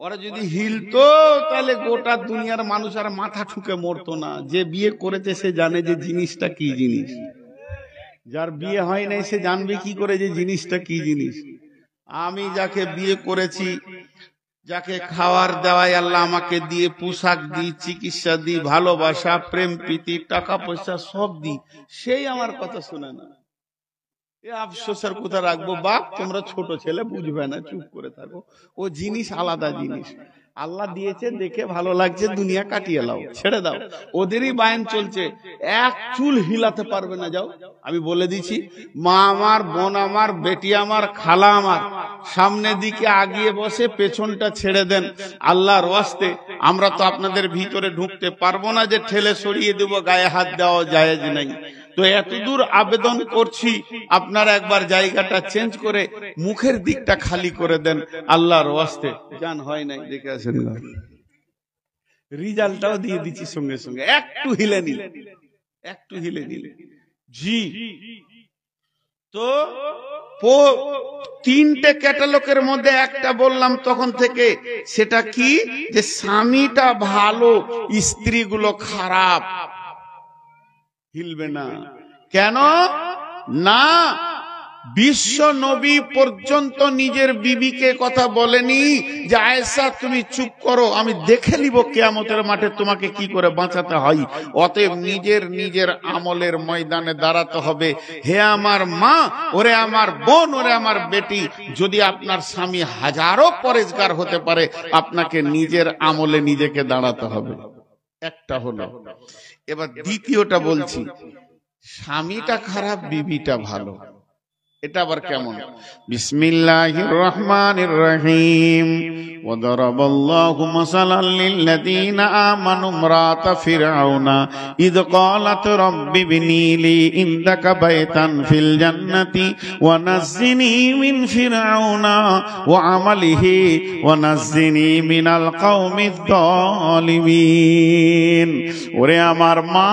ওরা যদি হিলতো তাহলে গোটা দুনিয়ার মানুষ আর মাথা ঠুকে মরতো না। যে বিয়ে করেছে সে জানে যে জিনিসটা কি জিনিস, যার বিয়ে হয় নাই সে জানবে কি করে যে জিনিসটা কি জিনিস। আমি যাকে বিয়ে করেছি, যাকে খাওয়ার দেওয়াই আল্লাহ আমাকে দিয়ে, পোশাক দিই, চিকিৎসা দিই, ভালোবাসা, প্রেম প্রীতি, টাকা পয়সা সব দিই, সেই আমার কথা শুনে না। এ আফসোসের কথা রাখবো, বাপ তোমরা ছোট ছেলে বুঝবে না, চুপ করে থাকো। ও জিনিস আলাদা জিনিস, আল্লাহ দিয়েছে দেখে ভালো লাগছে, দুনিয়া কাটিয়ে লাও, ছেড়ে দাও। ওদেরই বায়ন চলছে, এক চুল হিলাতে পারবে না। যাও, আমি বলে দিচ্ছি, মা আমার, বোন আমার, বেটি আমার, খালা আমার, সামনের দিকে আগিয়ে বসে, পেছনটা ছেড়ে দেন। আল্লাহর ওয়াস্তে আমরা তো আপনাদের ভিতরে ঢুকতে পারবো না যে ঠেলে সরিয়ে দেবো, গায়ে হাত দেওয়া জায়েজ নাই। তো এতদূর আবেদন করছি, আপনারা একবার জায়গাটা চেঞ্জ করে মুখের দিকটা খালি করে দেন আল্লাহর ওয়াস্তে। জান হয় নাই, দেখে আসেন, রিজাল্টটাও দিয়ে দিচ্ছি সঙ্গে সঙ্গে। একটু হিলে নিলে, একটু হিলে নিলে জি। তো 3টে ক্যাটালগের মধ্যে একটা বললাম তখন থেকে, সেটা কি? যে স্বামীটা ভালো, স্ত্রীগুলো খারাপ। হিলবে না কেন? না, বিশ্ব নবী পর্যন্ত নিজের বিবিকে কথা বলেনি যে আয়েশা তুমি চুপ করো, আমি দেখে নিব কিয়ামতের মাঠে তোমাকে কি করে বাঁচাতে হয়। অতএব নিজের নিজের আমলের ময়দানে দাঁড়াতে হবে। হে আমার মা, ওরে আমার বোন, ওরে আমার বেটি, যদি আপনার স্বামী হাজারো পরেজগার হতে পারে, আপনাকে নিজের আমলে নিজেকে দাঁড়াতে হবে। একটা হলো। এবার দ্বিতীয়টা বলছি, স্বামীটা খারাপ, বিবিটা ভালো। এটা আবার কেমন? বিসমিল্লাহির রহমানির রহিম। وضرب الله مثلا للذين آمنوا امرأة فرعون إذ قالت رب ابن لي عندك بيتا في الجنة ونجني من فرعون وعمله ونجني من القوم الظالمين। ওরে আমার মা,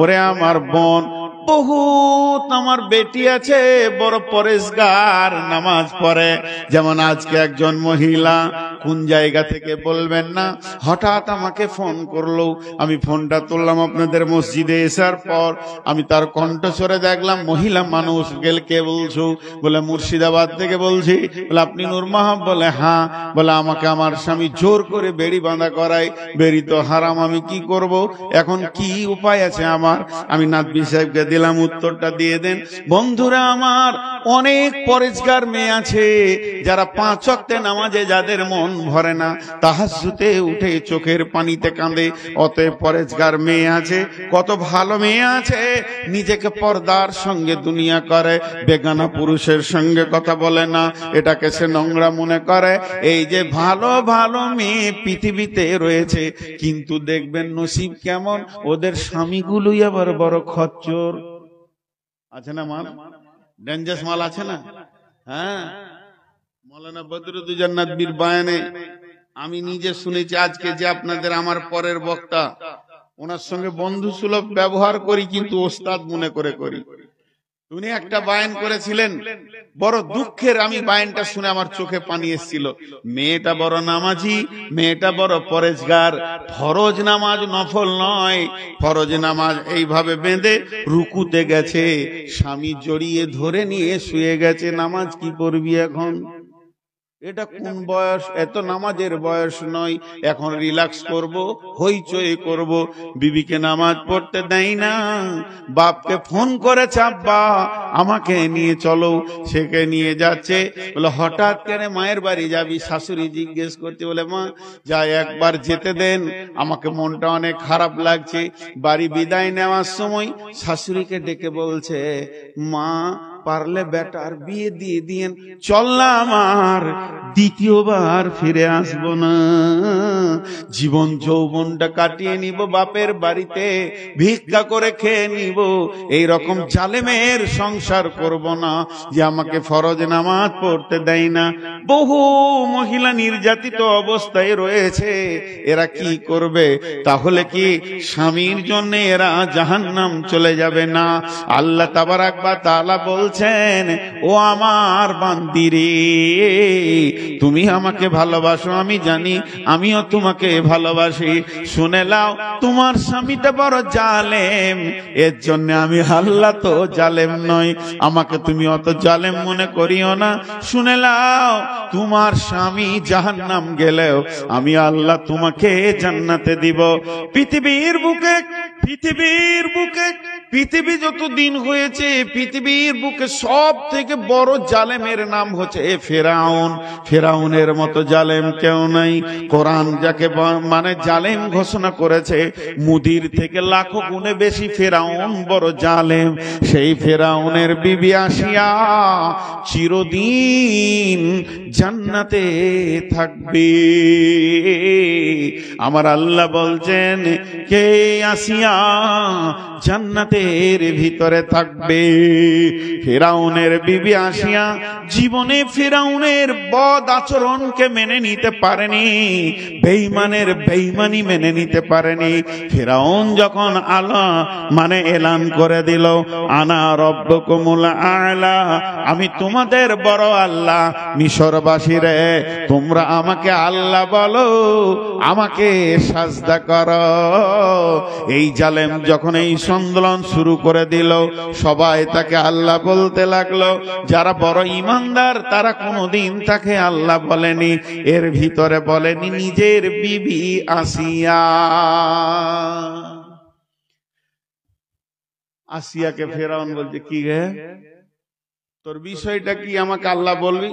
ওরে আমার বোন, বহুত আমার বেটি আছে বড় পরেশগার, নামাজ পড়ে। যেমন আজকে একজন মহিলা, কোন জায়গা থেকে বলবেন না, হঠাৎ আমাকে ফোন করলো, আমি ফোনটা তুললাম আপনাদের মসজিদে এসার পর। আমি তার কণ্ঠস্বরে দেখলাম মহিলা মানুষ। গেল কে বলছো? বলে মুর্শিদাবাদ থেকে বলছি। বলে আপনি নূর মাহব? বলে হ্যাঁ। বলে আমাকে আমার স্বামী জোর করে বেড়ি বাঁধা করায়, বেড়ি তো হারাম, আমি কি করব? এখন কি উপায় আছে আমার? আমি নাদবি সাহেবকে দিলাম, উত্তরটা দিয়ে দেন। বন্ধুরা আমার, অনেক পরেশগার মেয়ে আছে যারা 5 ওয়াক্তে নামাজে যাদের মন ভরে না, তাহাজ্জুদে উঠে চোখের পানিতে কাঁদে। অতএব পরেশগার মেয়ে আছে, কত ভালো মেয়ে আছে, নিজেকে পর্দার সঙ্গে দুনিয়া করে, বেগানা পুরুষের সঙ্গে কথা বলে না, এটাকে সে নোংরা মনে করে। এই যে ভালো ভালো মেয়ে পৃথিবীতে রয়েছে, কিন্তু দেখবেন নসিব কেমন, ওদের স্বামীগুলোই আবার বড় খচ্চর আছে না, মাল ডেঞ্জাস মাল আছে না। হ্যাঁ, মৌলানা বদরুদ্দোজা নদভীর বয়ানে আমি নিজে শুনেছি। আজকে যে আপনাদের আমার পরের বক্তা, ওনার সঙ্গে বন্ধু সুলভ ব্যবহার করি, কিন্তু ওস্তাদ মনে করে করি। উনি একটা বায়ান করেছিলেন, বড় দুঃখের, আমি বায়ানটা শুনে আমার চোখে পানি এসেছিল। মেয়েটা বড় নামাজি, মেয়েটা বড় পরেশগার, ফরজ নামাজ নফল নয়, ফরজ নামাজ এইভাবে বেঁধে রুকুতে গেছে, স্বামী জড়িয়ে ধরে নিয়ে শুয়ে গেছে। নামাজ কি করবি এখন? এটা কোন বয়স? এত নামাজের বয়স নয়। এখন রিল্যাক্স করব, হইচই করব। বিবিকে নামাজ পড়তে দেয় না, বাপকে ফোন করেছে, আব্বা আমাকে নিয়ে চলো, সেকে নিয়ে যাচ্ছে। বলে হঠাৎ কেন মায়ের বাড়ি যাবি? শাশুড়ি জিজ্ঞেস করতে। বলে মা যাই, একবার যেতে দেন, আমাকে মনটা অনেক খারাপ লাগছে। বাড়ি বিদায় নেওয়ার সময় শাশুড়িকে ডেকে বলছে, মা পারলে বেটার বিয়ে দিয়ে দিয়েন, চললাম আর দ্বিতীয়বার ফিরে আসবো না, জীবন যৌবনটা কাটিয়ে নিব বাপের বাড়িতে, ভিক্ষা করে খেয়ে নিব, এই রকম জালেমের সংসার করব না যে আমাকে ফরজ নামাজ পড়তে দেয় না। বহু মহিলা নির্যাতিত অবস্থায় রয়েছে, এরা কি করবে? তাহলে কি স্বামীর জন্য এরা জাহান্নাম চলে যাবে না? আল্লাহ তাবারাক ওয়া তাআলা বলছেন, ও আমার বান্দিরে, তুমি আমাকে ভালোবাসো, আমি জানি, আমিও তোমাকে ভালোবাসি। শুনে লাও, তোমার স্বামীটা বড় জালেম, এর জন্য আমি আল্লাহ তো জালেম নই, আমাকে তুমি অত জালেম মনে করিও না। শুনে লাও, তোমার স্বামী জাহান্নাম গেলেও আমি আল্লাহ তোমাকে জান্নাতে দিব। পৃথিবীর বুকে পৃথিবী যত দিন হয়েছে, পৃথিবীর বুকে সব থেকে বড় জালেমের নাম হচ্ছে ফেরাউন। ফেরাউনের মতো জালেম কেউ নাই। কোরআন যাকে মানে জালেম ঘোষণা করেছে, মুদির থেকে লাখো গুণে বেশি ফেরাউন বড় জালেম। সেই ফেরাউনের বিবি আসিয়া চিরদিন জান্নাতে থাকবে। আমার আল্লাহ বলছেন, কে আসিয়া জান্নাতের ভিতরে থাকবে? ফেরাউনের বিবি আসিয়া জীবনে ফেরাউনের বদ আচরণকে মেনে নিতে পারেনি, বেঈমানের বেঈমানি মেনে নিতে পারেনি। ফেরাউন যখন মানে এলান করে দিল, আনা রব্বুকুমুল আ'লা, আমি তোমাদের বড় আল্লাহ, মিশরবাসীরে তোমরা আমাকে আল্লাহ বলো, আমাকে সাজদা করো। এই জালেম যখন এই আন্দোলন শুরু করে দিল, সবাই তাকে আল্লাহ বলতে লাগলো। যারা বড় ইমানদার তারা কোনোদিন তাকে আল্লাহ বলেনি। এর ভিতরে বলেনি নিজের বিবি আসিয়া। আসিয়াকে ফেরাউন বলছে, কি গে তোর বিষয়টা কি, আমাকে আল্লাহ বলবি?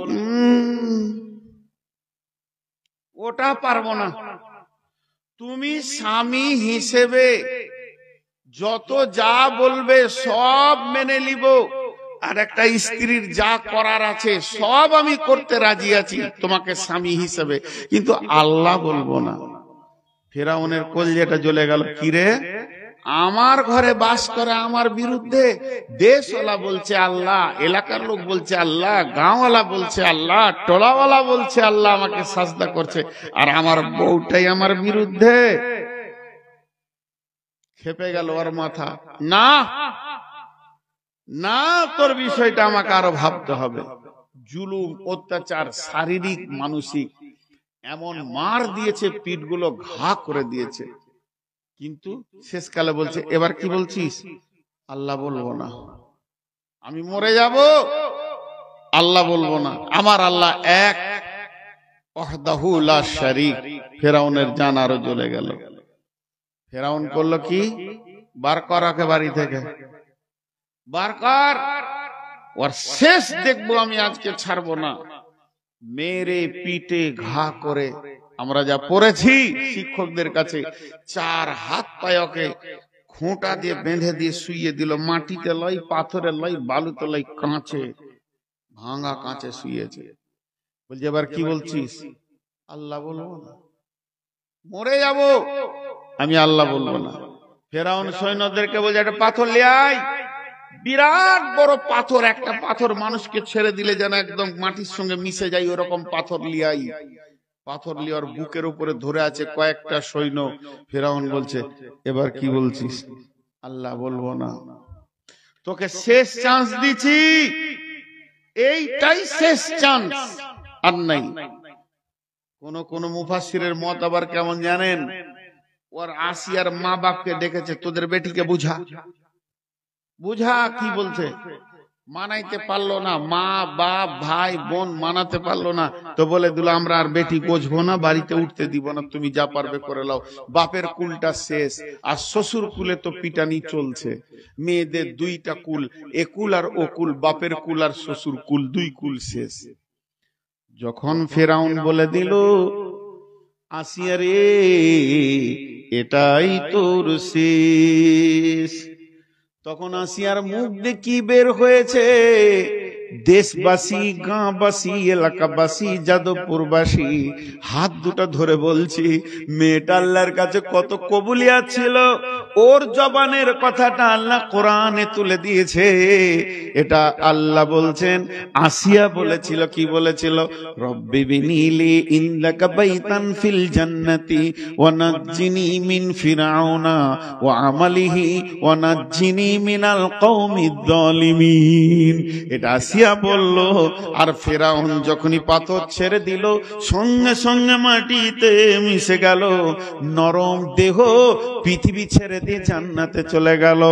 ওটা পারবো না। তুমি স্বামী হিসেবে যত যা বলবে সব মেনে নিব, আর একটা স্ত্রীর যা করার আছে সব আমি করতে রাজি আছি তোমাকে স্বামী হিসেবে, কিন্তু আল্লাহ বলবো না। ফেরাউনের কলিজাটা জ্বলে গেল, কিরে আমার ঘরে বাস করে আমার বিরুদ্ধে, দেশওয়ালা বলছে আল্লাহ, এলাকার লোক বলছে আল্লাহ, গাঁওয়ালা বলছে আল্লাহ, টোলাওয়ালা বলছে আল্লাহ, আমাকে সাজদা করছে, আর আমার বউটাই আমার বিরুদ্ধে। খেপে গেল ওর মাথা। না না, তোর বিষয়টা আমাকে আরো ভাবতে হবে। জুলুম, অত্যাচার, শারীরিক মানসিক এমন মার দিয়েছে, পিঠগুলো ঘা করে দিয়েছে, কিন্তু শেষকালে বলছে এবার কি বলছিস? আল্লাহ বলবো না, আমি মরে যাব, আল্লাহ বলবো না, আমার আল্লাহ এক, ওয়াহদাহু লা শারীক। ফেরাউনের জান আরো জ্বলে গেল। ফেরাউন করলো কি? বার কর ওকে বাড়ি থেকে, বার কর, ওর শেষ দেখবো আমি, আজকে ছাড়বো না। মেরে পিঠে ঘা করে, আমরা যা পড়েছি শিক্ষকদের কাছে, 4 হাত পায়ে ওকে খোঁটা দিয়ে বেঁধে দিয়ে শুইয়ে দিল, মাটিতে লয়, পাথরে লয়, বালুতে লয়, কাঁচে, ভাঙা কাঁচে শুয়েছে। বলছে এবার কি বলছিস? আল্লাহ বলবো না, মরে যাব, আমি আল্লাহ বলবো না। ফেরাউন সৈন্যদেরকে বলছে একটা পাথর নিয়ে আয়, বিরাট বড় পাথর, একটা পাথর মানুষকে ছেড়ে দিলে যেন একদম মাটির সঙ্গে মিশে যায়, ওরকম পাথর নিয়ে আয়। পাথর নিয়ে ওর বুকের উপরে ধরে আছে কয়েকটা সৈন্য। ফেরাউন বলছে এবার কি বলছিস? আল্লাহ বলবো না, তোকে শেষ চান্স দিছি, এইটাই শেষ চান্স, আর নাই। কোন মুফাসসিরের মত আবার কেমন জানেন? ওর আসিয়ার মা বাপকে ডেকেছে, তোদের বেটিকে বুঝা, বুঝা। কি বলছে? মানাইতে পারলো না, মা বাপ ভাই বোন মানাতে পারলো না, তো বলে দিল আমরা আর বেটি বুঝবো না, বাড়িতে উঠতে দিব না, তুমি যা পারবে করে লাও। বাপের কুলটা শেষ, আর শ্বশুর কুলে তো পিটানি চলছে। মেয়েদের 2টা কুল, একুল আর ওকুল, বাপের কুল আর শ্বশুর কুল, 2 কুল শেষ। যখন ফেরাউন বলে দিল আসিয়া রে এটাই তোর শেষ, তখন আসিয়ার মুখ দিয়ে কি বের হয়েছে? দেশবাসী, গাঁবাসী, এলাকাবাসী, যাদবপুরবাসী হাত দুটো ধরে বলছি, মেয়েটা আল্লাহর কাছে কত কবুলিয়াত ছিল, ওর জবানের কথাটা আল্লাহ কোরআনে তুলে দিয়েছে। এটা আল্লাহ বলছেন, আসিয়া বলেছিল, কি বলেছিল? রব্বি বিনিলি ইনদাকা বাইতান ফিল জান্নাতি ওয়া নাজ্জিনি মিন ফিরআউনা ওয়া আমালিহি ওয়া নাজ্জিনি মিনাল কওমিজ জালিমিন। এটা আসিয়া বলল। আর ফেরাউন যখনই পাথর ছেড়ে দিল, সঙ্গে সঙ্গে মাটিতে মিশে গেল, নরম দেহ পৃথিবী ছেড়ে দিয়ে জান্নাতে চলে গেল।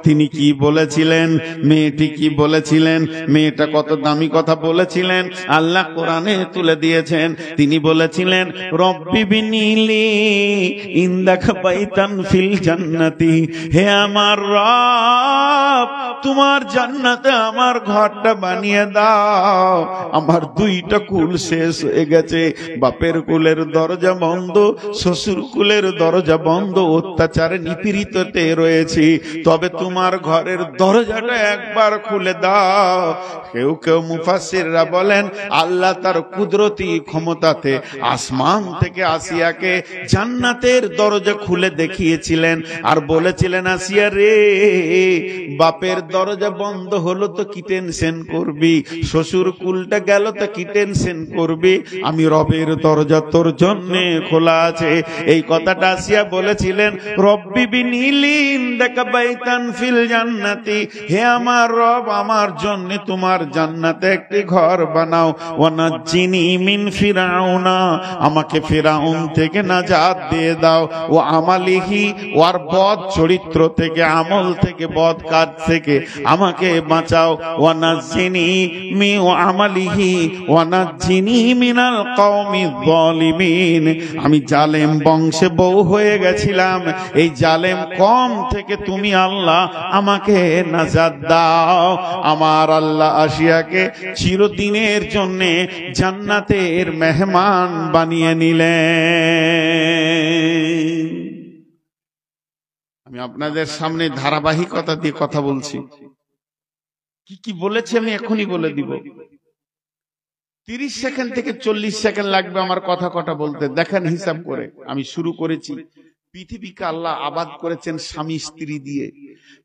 তিনি কি বলেছিলেন? মেয়েটি কি বলেছিলেন? মেয়েটা কত দামি কথা বলেছিলেন, আল্লাহ কোরআনে তুলে দিয়েছেন। তিনি বলেছিলেন রব্বি বিনিলি ইনদাকা বাইতান ফিল জান্নাতি, হে আমার রব তোমার জান্নাতে আমার ঘরটা বানিয়ে দাও। আমার 2টা কুল শেষ হয়ে গেছে, বাপের কুলের দরজা বন্ধ, শ্বশুর কুলের দরজা বন্ধ, অত্যাচারে নিপীড়িততে রয়েছি, তবে তোমার ঘরের দরজাটা একবার খুলে দাও। কেউ কেউ মুফাসসিররা বলেন আল্লাহ তার কুদরতি ক্ষমতাতে আসমান থেকে আসিয়াকে জান্নাতের দরজা খুলে দেখিয়েছিলেন, আর বলেছিলেন আসিয়া রে বাপের দরজা বন্ধ হলো তো কি টেনশন করবি, শ্বশুর কুলটা গেল তো কি টেনশন করবি, আমি রবের দরজা তোর জন্য খোলা আছে। এই কথাটা আসিয়া বলেছিলেন রব্বি বিনিলি ইনদাকা বাইতান ফিল জান্নাতি, হে আমার রব আমার জন্য তোমার জান্নাতে একটি ঘর বানাও, ওয়া নাজ্জিনি মিন ফিরআউনা, আমাকে ফিরআউন থেকে নাজাত দিয়ে দাও, ও আমালিহি, ওর বদ চরিত্র থেকে, আমল থেকে, বদ কাজ থেকে আমাকে বাঁচাও, ওয়া নাজ্জিনি মি ওয়া আমালিহি ওয়া নাজ্জিনি মিনাল কওমিজ জালিমিন। আমি জালেম বংশে বউ হয়ে গেছিলাম, এই জালেম কম থেকে তুমি আল্লাহ আমাকে নাজাত দাও। আমার আল্লাহ আসিয়াকে চিরদিনের জন্য জান্নাতের মেহমান বানিয়ে নিলেন। আমি আপনাদের সামনে ধারাবাহিকতা দিয়ে কথা বলছি। কি কি বলেছে আমি এখনই বলে দিব। 30 সেকেন্ড থেকে 40 সেকেন্ড লাগবে আমার কথা কটা বলতে। দেখেন হিসাব করে আমি শুরু করেছি। পৃথিবীকে আল্লাহ আবাদ করেছেন স্বামী স্ত্রী দিয়ে।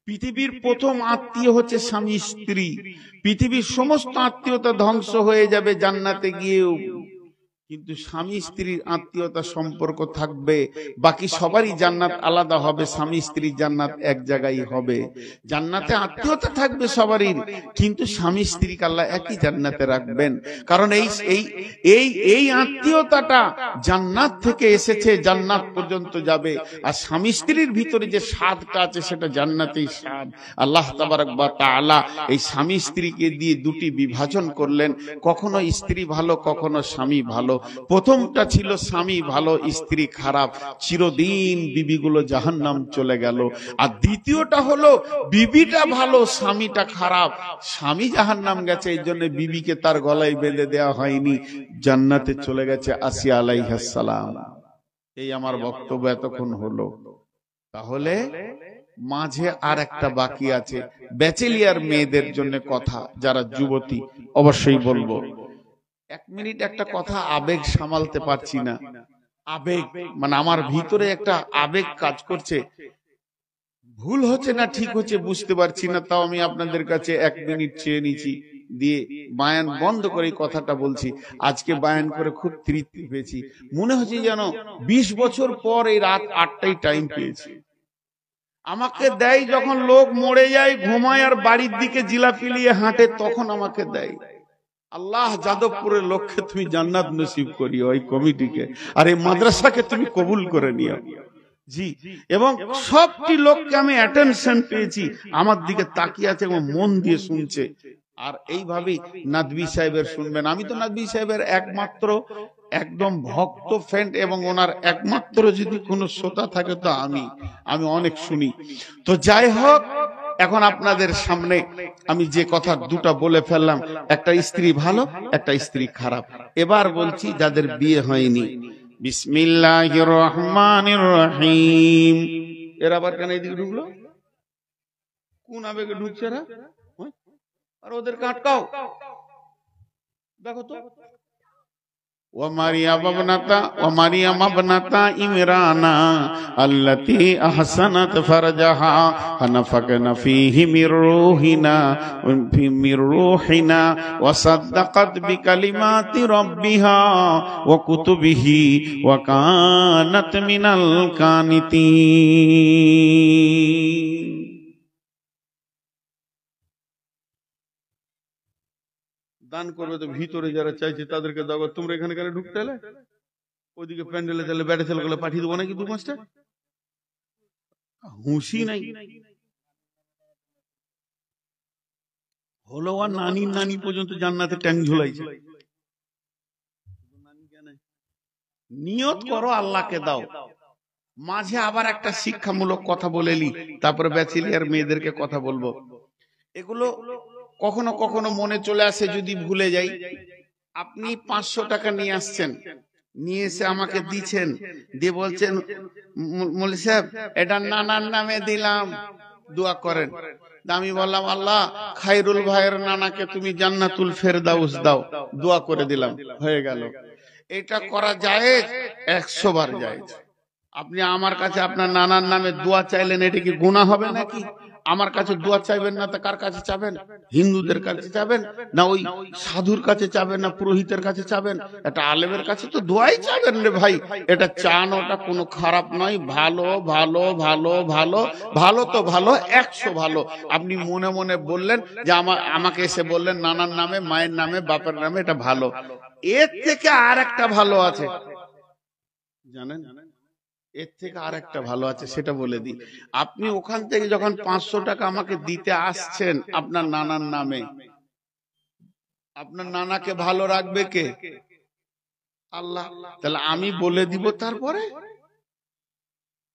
পৃথিবীর প্রথম আত্মীয় হচ্ছে স্বামী স্ত্রী। পৃথিবীর সমস্ত আত্মীয়তা ধ্বংস হয়ে যাবে জান্নাতে গিয়েও, কিন্তু স্বামী স্ত্রীর আত্মীয়তা সম্পর্ক থাকবে। বাকি সবারই জান্নাত আলাদা হবে, স্বামী স্ত্রীর জান্নাত এক জায়গায় হবে। জান্নাতে আত্মীয়তা থাকবে সবারই, কিন্তু স্বামী স্ত্রীকে আল্লাহ একই জান্নাতে রাখবেন। কারণ এই আত্মীয়তাটা জান্নাত থেকে এসেছে, জান্নাত পর্যন্ত যাবে। আর স্বামী স্ত্রীর ভিতরে যে স্বাদটা আছে সেটা জান্নাতেই স্বাদ। আল্লাহ তাবারক ওয়া তাআলা এই স্বামী স্ত্রীকে দিয়ে দুটি বিভাজন করলেন, কখনো স্ত্রী ভালো কখনো স্বামী ভালো। প্রথমটা ছিল স্বামী ভালো স্ত্রী খারাপ, চিরদিন বিবিগুলো জাহান্নাম চলে গেল। আর দ্বিতীয়টা হলো বিবিটা ভালো স্বামীটা খারাপ, স্বামী জাহান্নাম গেছে, এই জন্য বিবিকে তার গলায় বেঁধে দেওয়া হয়নি, জান্নাতে চলে গেছে আসিয়া আলাইহিস সালাম। এই আমার বক্তব্য এতক্ষণ হলো। তাহলে মাঝে আর একটা বাকি আছে, ব্যাচেলিয়ার মেয়েদের জন্য কথা, যারা যুবতী অবশ্যই বলবো। 1 মিনিট একটা কথা, আবেগ সামালতে পারছি না। আবেগ মানে আমার ভিতরে একটা আবেগ কাজ করছে, ভুল হচ্ছে না ঠিক হচ্ছে বুঝতে পারছি না, তাও আমি আপনাদের কাছে 1 মিনিট চেয়ে নিচ্ছি, দিয়ে বায়ান বন্ধ করে এই কথাটা বলছি। আজকে বায়ান করে খুব তৃপ্তি পেয়েছি, মনে হচ্ছে যেন 20 বছর পর এই রাত 8টায় টাইম পেয়েছি। আমাকে দেয় যখন লোক মরে যায়, ঘুমায় আর বাড়ির দিকে জিলাপি নিয়ে হাঁটে, তখন আমাকে দেয়। আল্লাহ যাদবপুরের লোককে তুমি জান্নাত নসিব করিও, এই কমিটিকে আর এই মাদ্রাসাকে তুমি কবুল করে নিও। জি, এবং সবটি লোককে আমি অ্যাটেনশন পেয়েছি, আমার দিকে তাকিয়ে আছে এবং মন দিয়ে শুনছে। আর এইভাবেই নাদবি সাহেবের শুনবেন। আমি তো নাদবি সাহেবের একমাত্র একদম ভক্ত ফ্রেন্ড, এবং ওনার একমাত্র যদি কোনো শ্রোতা থাকে তো আমি অনেক শুনি। তো যাই হোক, এখন আপনাদের সামনে আমি যে কথা দুটা বলে ফেললাম, একটা স্ত্রী ভালো একটা স্ত্রী খারাপ। এবার বলছি যাদের বিয়ে হয়নি। বিসমিল্লাহির রহমানির রহিম। এরা আবার কেন এদিকে ঢুকলো? কোন আবেগে ঢুকছে এরা? আর ওদেরকে আটকাও, দেখো তো। ومريم ابنة عمران التي أحسنت فرجها فنفخنا فيه من روحنا وصدقت بكلمات ربها وكتبه وكانت من القانتين. দান করবে তো ভিতরে যারা চাইছে তাদেরকে দাও, তোমরা এখানে কেন ঢুকতে এলে? ওইদিকে প্যান্ডেলে চাইলে ব্যাটে ছেলেগুলো পাঠিয়ে দেবো নাকি 2-5টা? হুঁশি নাই হলো। আর নানি পর্যন্ত জান্নাতে ট্যাং ঝুলাইছে। নিয়ত করো আল্লাহকে দাও। মাঝে আবার একটা শিক্ষামূলক কথা বলেলি, তারপরে ব্যাচেলিয়ার মেয়েদেরকে কথা বলবো। এগুলো কখনো কখনো মনে চলে আসে, যদি ভুলে যাই। আপনি 500 টাকা নিয়ে আসছেন, নিয়ে এসে আমাকে দিচ্ছেন, দিয়ে বলছেন মৌলভী সাহেব এটা নানার নামে দিলাম, দোয়া করেন। আমি বললাম আল্লাহ খায়রুল ভাইয়ের নানাকে তুমি জান্নাতুল ফেরদাউস দাও, দোয়া করে দিলাম, হয়ে গেল। এটা করা জায়েজ, 100 বার জায়েজ। আপনি আমার কাছে আপনার নানার নামে দোয়া চাইলেন, এটা কি গুনাহ হবে নাকি? আমার কাছে দোয়া চাইবেন না তো কার কাছে চাবেন? হিন্দুদের কাছে চাবেন না ওই সাধুর কাছে চাবেন না পুরোহিতের কাছে চাবেন? একটা আলেমের কাছে তো দোয়াই চাবেন রে ভাই। এটা চান, ওটা কোনো খারাপ নয়, ভালো ভালো ভালো ভালো ভালো তো ভালো, 100 ভালো। আপনি মনে মনে বললেন যে আমাকে এসে বললেন নানার নামে, মায়ের নামে, বাপের নামে, এটা ভালো। এর থেকে আর একটা ভালো আছে জানেন? এর থেকে আর একটা ভালো আছে, সেটা বলে দিই। আপনি ওখান থেকে যখন 500 টাকা আমাকে দিতে আসছেন আপনার নানার নামে, আপনার নানাকে ভালো রাখবে কে? আল্লাহ। তাহলে আমি বলে দিব, তারপরে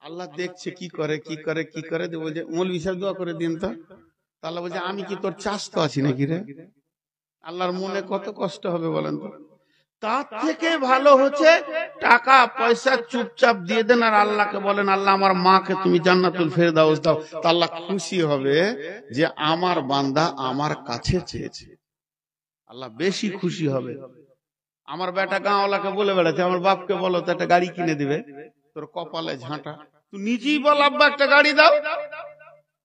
আল্লাহ দেখছে কি করে কি করে কি করে। বলছে মৌলভী সাহেব দোয়া করে দিন তো। তাহলে বলছে আমি কি তোর চাস্ত আছি নাকি রে? আল্লাহর মনে কত কষ্ট হবে বলেন তো। তার থেকে ভালো হচ্ছে টাকা পয়সা চুপচাপ দিয়ে দেন আর আল্লাহকে বলেন, আল্লাহ আমার মাকে তুমি জান্নাতুল ফেরদাউস দাও। তা আল্লাহ খুশি হবে যে আমার বান্দা আমার কাছে চেয়েছে, আল্লাহ বেশি খুশি হবে। আমার বেটা গাঁওয়ালাকে বলে বেড়াচ্ছে, আমার বাপকে বলো তো একটা গাড়ি কিনে দিবে, তোর কপালে ঝাঁটা। তুই নিজেই বল আব্বা একটা গাড়ি দাও,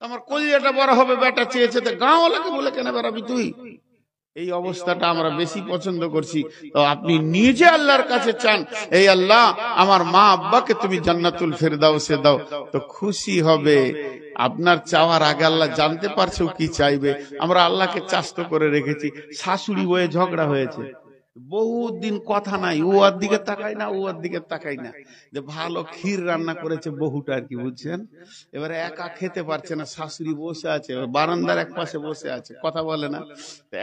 আমার কলিজাটা বড় হবে, বেটা চেয়েছে, তো গাঁওয়ালাকে বলে কেন বেড়াবি তুই? এই অবস্থাটা আমরা বেশি পছন্দ করছি। তো আপনি নিজে আল্লাহর কাছে চান, এই আল্লাহ আমার মা আব্বাকে তুমি জান্নাতুল ফেরদাউসে দাও, তো খুশি হবে। আপনার চাওয়ার আগে আল্লাহ জানতে পারছে ও কি চাইবে। আমরা আল্লাহকে চাস্ত করে রেখেছি। শাশুড়ি বয়ে ঝগড়া হয়েছে, বহুত দিন কথা নাই, ও ওর দিকে তাকাই না, ও ওর দিকে তাকাই না, যে ভালো ক্ষীর রান্না করেছে বহুটা আর কি, বুঝছেন। এবারে একা খেতে পারছে না, শাশুড়ি বসে আছে বারান্দার এক পাশে বসে আছে, কথা বলে না,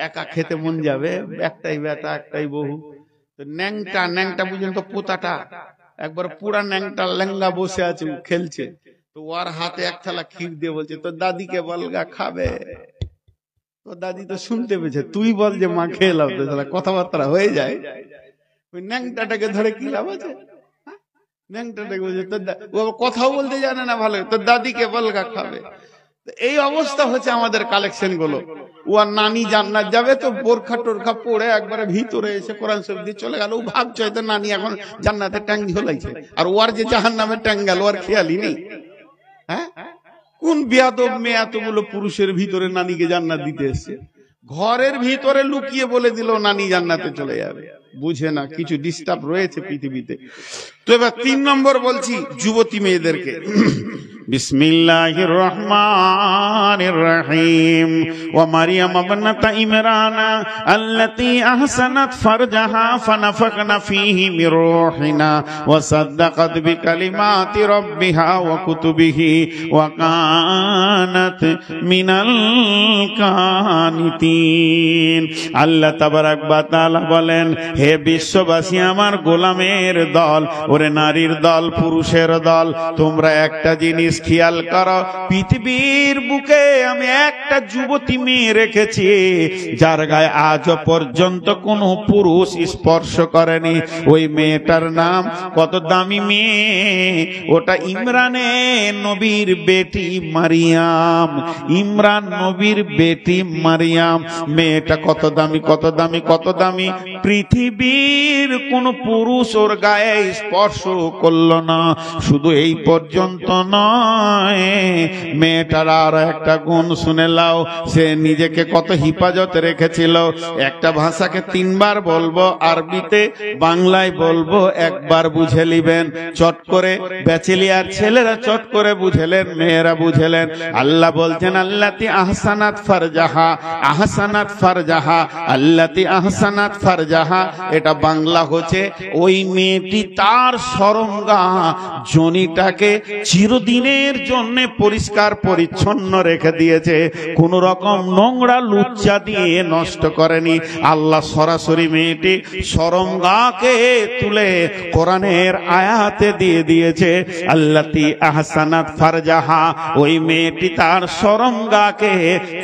একা খেতে মন যাবে, একটাই বেটা একটাই বহু, তো ন্যাংটা ন্যাংটা বুঝলেন তো, পোতাটা একবার পুরা ন্যাংটা লেঙ্গা বসে আছে, খেলছে, তো ওর হাতে এক থালা ক্ষীর দিয়ে বলছে তো দাদিকে বলগা খাবে। তো দাদি তো শুনতে পেয়েছে, তুই বল যে মা খেয়ে লাভ, কথাবার্তা হয়ে যায়। ওই ন্যাংটাটাকে ধরে কি লাভ আছে, ন্যাংটাটাকে বলছে ও কথাও বলতে জানে না ভালো, তো দাদিকে বলগা খাবে। এই অবস্থা হচ্ছে আমাদের কালেকশন গুলো। ও আর নানি জান্নাত যাবে, তো বোরখা টোরখা পরে একবারে ভিতরে এসে কোরআন শরীফ দিয়ে চলে গেল। ও ভাবছে হয়তো নানি এখন জান্নাতের ট্যাং ঝোলাইছে, আর ওর যে জাহান্নামের ট্যাং গেল ওর খেয়ালই নেই। হ্যাঁ, কোন বিয়াদব মেয়ে এতগুলো পুরুষের ভিতরে নানিকে জান্নাত দিতে এসছে, ঘরের ভিতরে লুকিয়ে বলে দিল নানি জান্নাতে চলে যাবে, বুঝে না কিছু ডিস্টার্ব রয়েছে পৃথিবীতে। তো এবার 3 নম্বর বলছি যুবতী মেয়েদেরকে। বিসমিল্লাহির রহমানির রহিম। ওয়া মারইয়াম ইবনাতা ইমরান আল্লাতী আহসানাত ফারজাহা ফানাফাকনা ফীহি মির রূহিনা ওয়া সাদ্দাকাত বিকালিমাতি রাব্বিহা ওয়া কুতুবিহি ওয়া কানাত মিনাল কানিতিন। আল্লাহ তাবারাক ওয়া তাআলা বলেন, হে বিশ্ববাসী, আমার গোলামের দল, ওরে নারীর দল, পুরুষের দল, তোমরা একটা জিনিস খেয়াল করো, পৃথিবীর বুকে আমি একটা যুবতী মেয়ে রেখেছি যার গায়ে আজ পর্যন্ত কোনো পুরুষ স্পর্শ করেনি। ওই মেয়েটার নাম কত দামি মেয়ে, ওটা ইমরানে নবীর বেটি মারিয়াম। ইমরান নবীর বেটি মারিয়াম, মেয়েটা কত দামি, কত দামি, কত দামি। পৃথিবীর কোন পুরুষ ওর গায়ে স্পর্শ করল না। শুধু এই পর্যন্ত নয়, মেয়েটার আর একটা গুণ শুনে লাও, সে নিজেকে কত হিফাজতে রেখেছিল। একটা ভাষাকে 3 বার বলবো, আরবিতে বাংলায় বলবো, একবার বুঝে নিবেন চট করে। ব্যাচেলিয়ার ছেলেরা চট করে বুঝেলেন, মেয়েরা বুঝেলেন। আল্লাহ বলছেন আল্লাতি আহসানাত ফারজাহা, আহসানাত ফারজাহা, আল্লাতি আহসানাত ফারজাহা। এটা বাংলা হচ্ছে ওই মেয়েটি তার শরমগা জনিটাকে চিরদিনের জন্য পরিষ্কার পরিচ্ছন্ন রেখে দিয়েছে, কোন রকম নোংরা লুচ্চা দিয়ে নষ্ট করেনি। আল্লাহ সরাসরি মেয়েটি শরমগাকে তুলে কোরআনের আয়াতে দিয়ে দিয়েছে, আল্লাতি আহসানাত ফারজাহা। ওই মেয়েটি তার শরমগাকে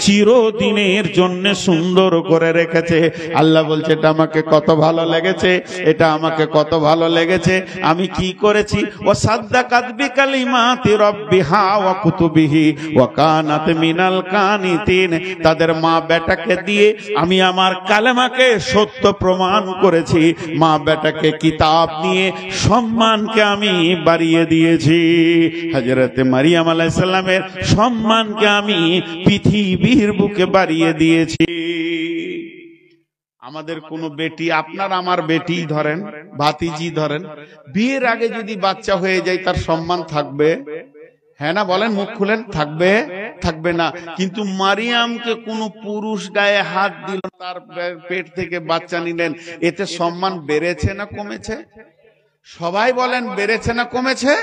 চিরদিনের জন্য সুন্দর করে রেখেছে। আল্লাহ বলছে এটা আমাকে কত ভালো লেগেছে, এটা আমাকে কত ভালো লেগেছে। আমি কি করেছি? ও সাদ্দাকাত বিকালিমাতি রাব্বিহা ওয়া কুতুবিহি ওয়া কানাত মিনাল কানিতিন। তাদের মা বেটাকে দিয়ে আমি আমার কালেমাকে সত্য প্রমাণ করেছি। মা বেটাকে কিতাব নিয়ে সম্মানকে আমি বাড়িয়ে দিয়েছি। হযরত মারিয়াম আলাইহিস সালামের সম্মানকে আমি পৃথিবীর বুকে বাড়িয়ে দিয়েছি। আমাদের কোন বেটি, আপনার আমার বেটি ধরেন, ভাতিজি ধরেন, বিয়ের আগে যদি বাচ্চা হয়ে যায় তার সম্মান থাকবে? হ্যাঁ না বলেন, মুখ খুলেন। থাকবে? থাকবে না। কিন্তু মারিয়ামকে কোন পুরুষ গায়ে হাত দিল, তার পেট থেকে বাচ্চা নিলেন, এতে সম্মান বেড়েছে না কমেছে? সবাই বলেন বেড়েছে না কমেছে?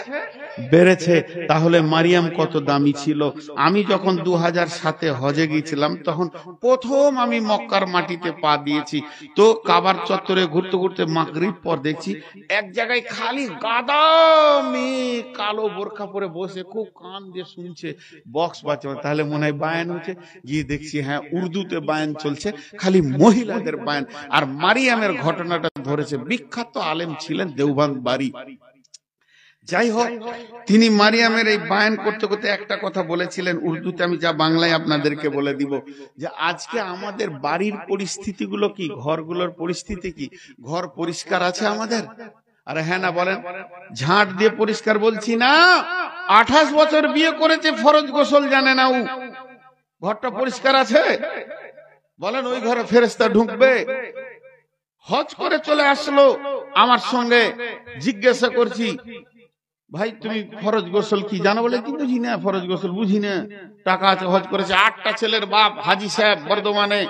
বেড়েছে। তাহলে মারিয়াম কত দামি ছিল। আমি যখন 2007-এ হজে গিয়েছিলাম, তখন প্রথম আমি মক্কার মাটিতে পা দিয়েছি। তো কাবার চত্বরে ঘুরতে ঘুরতে মাগরিব পর দেখছি এক জায়গায় খালি গাদা মেয়ে কালো বোরখা পরে বসে খুব কান দিয়ে শুনছে, বক্স বাজছে। তাহলে মনে হয় বায়ান হচ্ছে। গিয়ে দেখছি হ্যাঁ, উর্দুতে বায়ান চলছে, খালি মহিলাদের বায়ান। আর মারিয়ামের ঘটনাটা ধরেছে, বিখ্যাত আলেম ছিলেন দেওবন্দ বাড়ি। যাই হোক, তিনি মারিয়ামের এই বায়ান করতে করতে একটা কথা বলেছিলেন উর্দুতে, আমি যা বাংলায় আপনাদেরকে বলে দিব, যে আজকে আমাদের বাড়ির পরিস্থিতিগুলো কি, ঘরগুলোর পরিস্থিতি কি? ঘর পরিষ্কার আছে আমাদের? আরে হ্যাঁ না বলেন? ঝাঁট দিয়ে পরিষ্কার বলছি না। 28 বছর বিয়ে করেছে, ফরজ গোসল জানে না ও। ঘরটা পরিষ্কার আছে? বলেন ওই ঘরে ফেরেশতা ঢুকবে? হজ করে চলে আসলো আমার সঙ্গে, জিজ্ঞাসা করছি ভাই তুমি ফরজ গোসল কি জানো? বলে কি বুঝি না, ফরজ গোসল বুঝি না। টাকা আছে, হজ করেছে, 8টা ছেলের বাপ, হাজি সাহেব বর্ধমানে,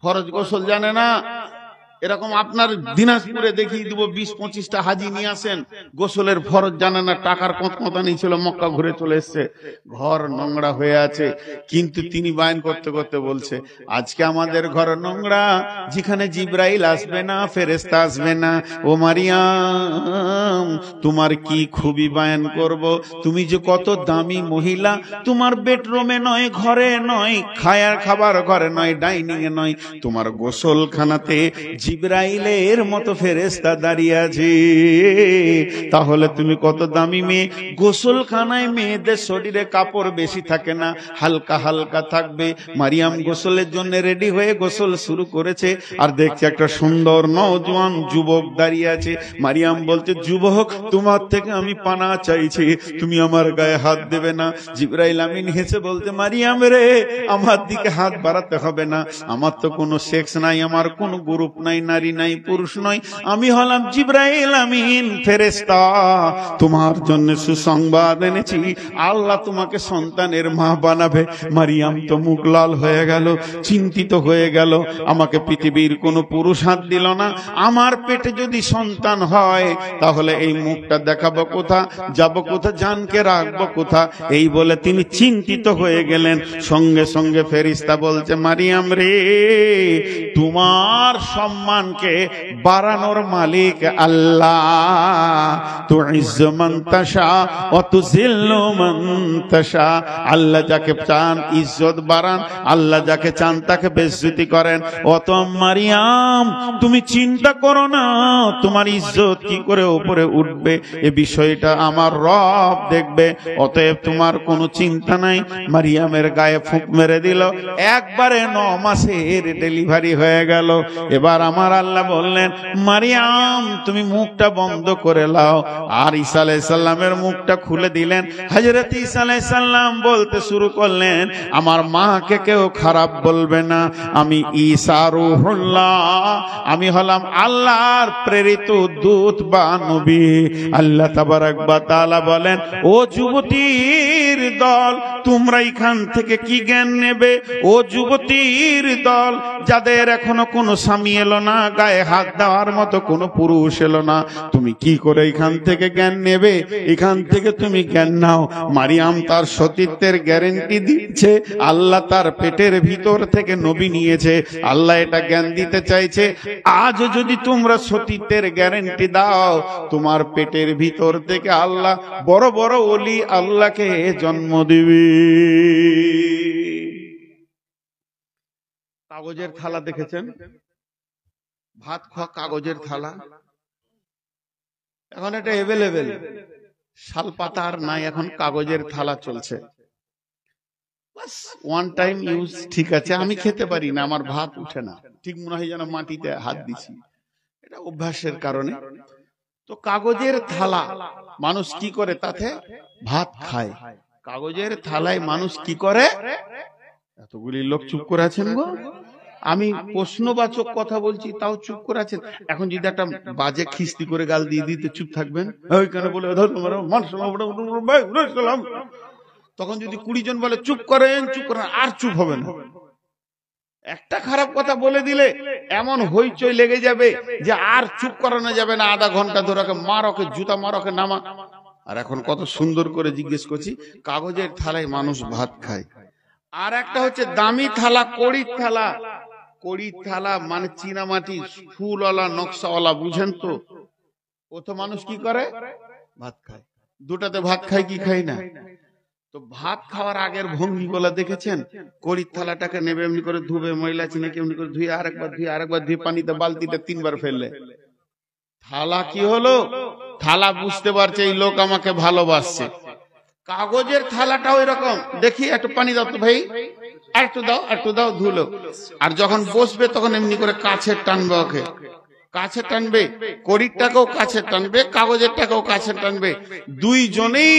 ফরজ গোসল জানে না। এরকম আপনার দিনাজপুরে দেখিয়ে দিব 20-25টা হাজি নিয়ে আসেন, গোসলের ফরজ জানে না, টাকার কতকতানি ছিল, মক্কা ঘুরে চলে এসছে, ঘর নোংরা হয়ে আছে। কিন্তু তিনি বায়ান করতে করতে বলছে আজকে আমাদের ঘর নোংরা, যেখানে জিবরাইল আসবে না, ফেরেশতা আসবে না। ও মারিয়াম, তোমার কি খুবই বায়ান করব। তুমি যে কত দামি মহিলা, তোমার বেডরুমে নয়, ঘরে নয়, খাবার ঘরে নয়, ডাইনিং এ নয়, তোমার গোসলখানাতে জিবরাইলের মতো ফেরেশতা দাঁড়িয়ে আছে। তাহলে তুমি কত দামি মেয়ে। গোসলখানায় মেয়েদের শরীরে কাপড় বেশি থাকে না, হালকা হালকা থাকবে। মারিয়াম গোসলের জন্য রেডি হয়ে গোসল শুরু করেছে, আর দেখছে একটা সুন্দর নওজোয়ান যুবক দাঁড়িয়ে আছে। মারিয়াম বলছে, যুবক তোমার থেকে আমি পানা চাইছি, তুমি আমার গায়ে হাত দেবে না। জিবরাইল আমিন হেসে বলতে, মারিয়াম রে, আমার দিকে হাত বাড়াতে হবে না, আমার তো কোনো সেক্স নাই, আমার কোনো গ্রুপ নাই, নারী নাই, পুরুষ নয়, আমি হলাম জিবরাইল আমিন ফেরেশতা। তোমার জন্য সুসংবাদ এনেছি, আল্লাহ তোমাকে সন্তানের মা বানাবে। মারিয়াম তো মুখ লাল হয়ে গেল, চিন্তিত হয়ে গেল। আমাকে পৃথিবীর কোনো পুরুষ হাত দিল না, আমার পেটে যদি সন্তান হয় তাহলে এই মুখটা দেখাবো কোথা, যাবো কোথা, জানকে রাখবো কোথা, এই বলে তিনি চিন্তিত হয়ে গেলেন। সঙ্গে সঙ্গে ফেরেশতা বলছে, মারিয়াম রে, তোমার সম্মানকে বাড়ানোর মালিক আল্লাহ। তুইজ্জু মান তাশা ওয়া তুযিল্লু মান তাশা। আল্লাহ যাকে চান ইজ্জত বাড়ান, আল্লাহ যাকে চান তাকে বেইজ্জতি করেন। অত মারিয়াম, তুমি চিন্তা করো না তোমার ইজ্জত কি করে উপরে উঠবে, এই বিষয়টা আমার রব দেখবে, অতএব তোমার কোনো চিন্তা নাই। মারিয়ামের গায়ে ফুঁক মেরে দিল, একবারে 9 মাসের ডেলিভারি হয়ে গেল। এবার আমার আল্লাহ বললেন, মারিয়াম তুমি মুখটা বন্ধ করে লাও। আর ঈসা আলাইহিস সালামের মুখটা খুলে দিলেন। হযরত ঈসা আলাইহিস সালাম বলতে শুরু করলেন, আমার মাকে কেউ খারাপ বলবে না, আমি ঈসা রূহুল্লাহ, আমি হলাম আল্লাহর প্রেরিত দূত বা নবী। আল্লাহ তাবারক ওয়া তাআলা বলেন, ও যুবতীর দল, তোমরা এখান থেকে কি জ্ঞান নেবে? ও যুবতীর দল, যাদের এখনো কোনো স্বামী এলো না, গায়ে হাত দেওয়ার মতো কোনো পুরুষ এলো না, তুমি কি করে এখান থেকে জ্ঞান নেবে? এখান থেকে তুমি জ্ঞান নাও। মারিয়াম তার সতীত্বের গ্যারান্টি দিচ্ছে, আল্লাহ তার পেটের ভিতর থেকে নবী নিয়েছে, আল্লাহ এটা জ্ঞান দিতে চাইছে। আজ যদি তোমরা সতীত্বের গ্যারান্টি দাও, তোমার পেটের ভিতর থেকে আল্লাহ বড় বড় ওলি আল্লাহকে জন্ম দিবে। কাগজের থালা দেখেছেন? ভাত খাওয়া কাগজের থালা, এখন এটা এভেলেবেল, শাল পাতা আর নাই, এখন কাগজের থালা চলছে। ওয়ান টাইম ইউজ ঠিক আছে, আমি খেতে পারি না, আমার ভাত উঠে না, ঠিক মনে হয় যেন মাটিতে হাত দিছি, এটা অভ্যাসের কারণে। তো কাগজের থালা মানুষ কি করে, তাতে ভাত খায়। কাগজের থালায় মানুষ কি করে? এতগুলি লোক চুপ করে আছেন গো, আমি প্রশ্নবাচক কথা বলছি তাও চুপ করে আছেন। এখন যদি একটা বাজে খিস্তি করে গাল দিয়ে দিতে চুপ থাকবেন? ওইখানে বলে তখন যদি 20 জন বলে চুপ করেন চুপ করেন, আর চুপ হবে না। একটা খারাপ কথা বলে দিলে এমন হইচই লেগে যাবে যে আর চুপ করানো যাবে না। আধা ঘন্টা ধরে মারকে জুতা মারকে নামা, আর এখন কত সুন্দর করে জিজ্ঞেস করছি, কাগজের থালায় মানুষ ভাত খায়। আর একটা হচ্ছে দামি থালা, কড়ির থালা। কড়ির থালা মানে চীনামাটি, ফুলওয়ালা, নকশাওয়ালা, বুঝেন তো? ও তো মানুষ কি করে? ভাত খায়। দুটাতে ভাত খায় কি খায় না? তো ভাত খাওয়ার আগের ভঙ্গি গুলা দেখেছেন? কড়ির থালাটাকে নেবে, এমনি করে ধুবে, ময়লা চিনাকে এমনি করে ধুয়ে আরেকবার ধুয়ে আরেকবার ধুয়ে পানিতে বালতিতে 3 বার ফেললে থালা কি হলো? থালা বুঝতে পারছে এই লোক আমাকে ভালোবাসছে। কাগজের থালাটাও এরকম, দেখি একটু পানি দাও তো ভাই, একটু দাও একটু দাও, ধুলো। আর যখন বসবে তখন এমনি করে কাছে টানবে, ওকে কাছে টানবে, কড়িরটাকেও কাছে টানবে, কাগজেরটাকেও কাছে টানবে। দুইজনেই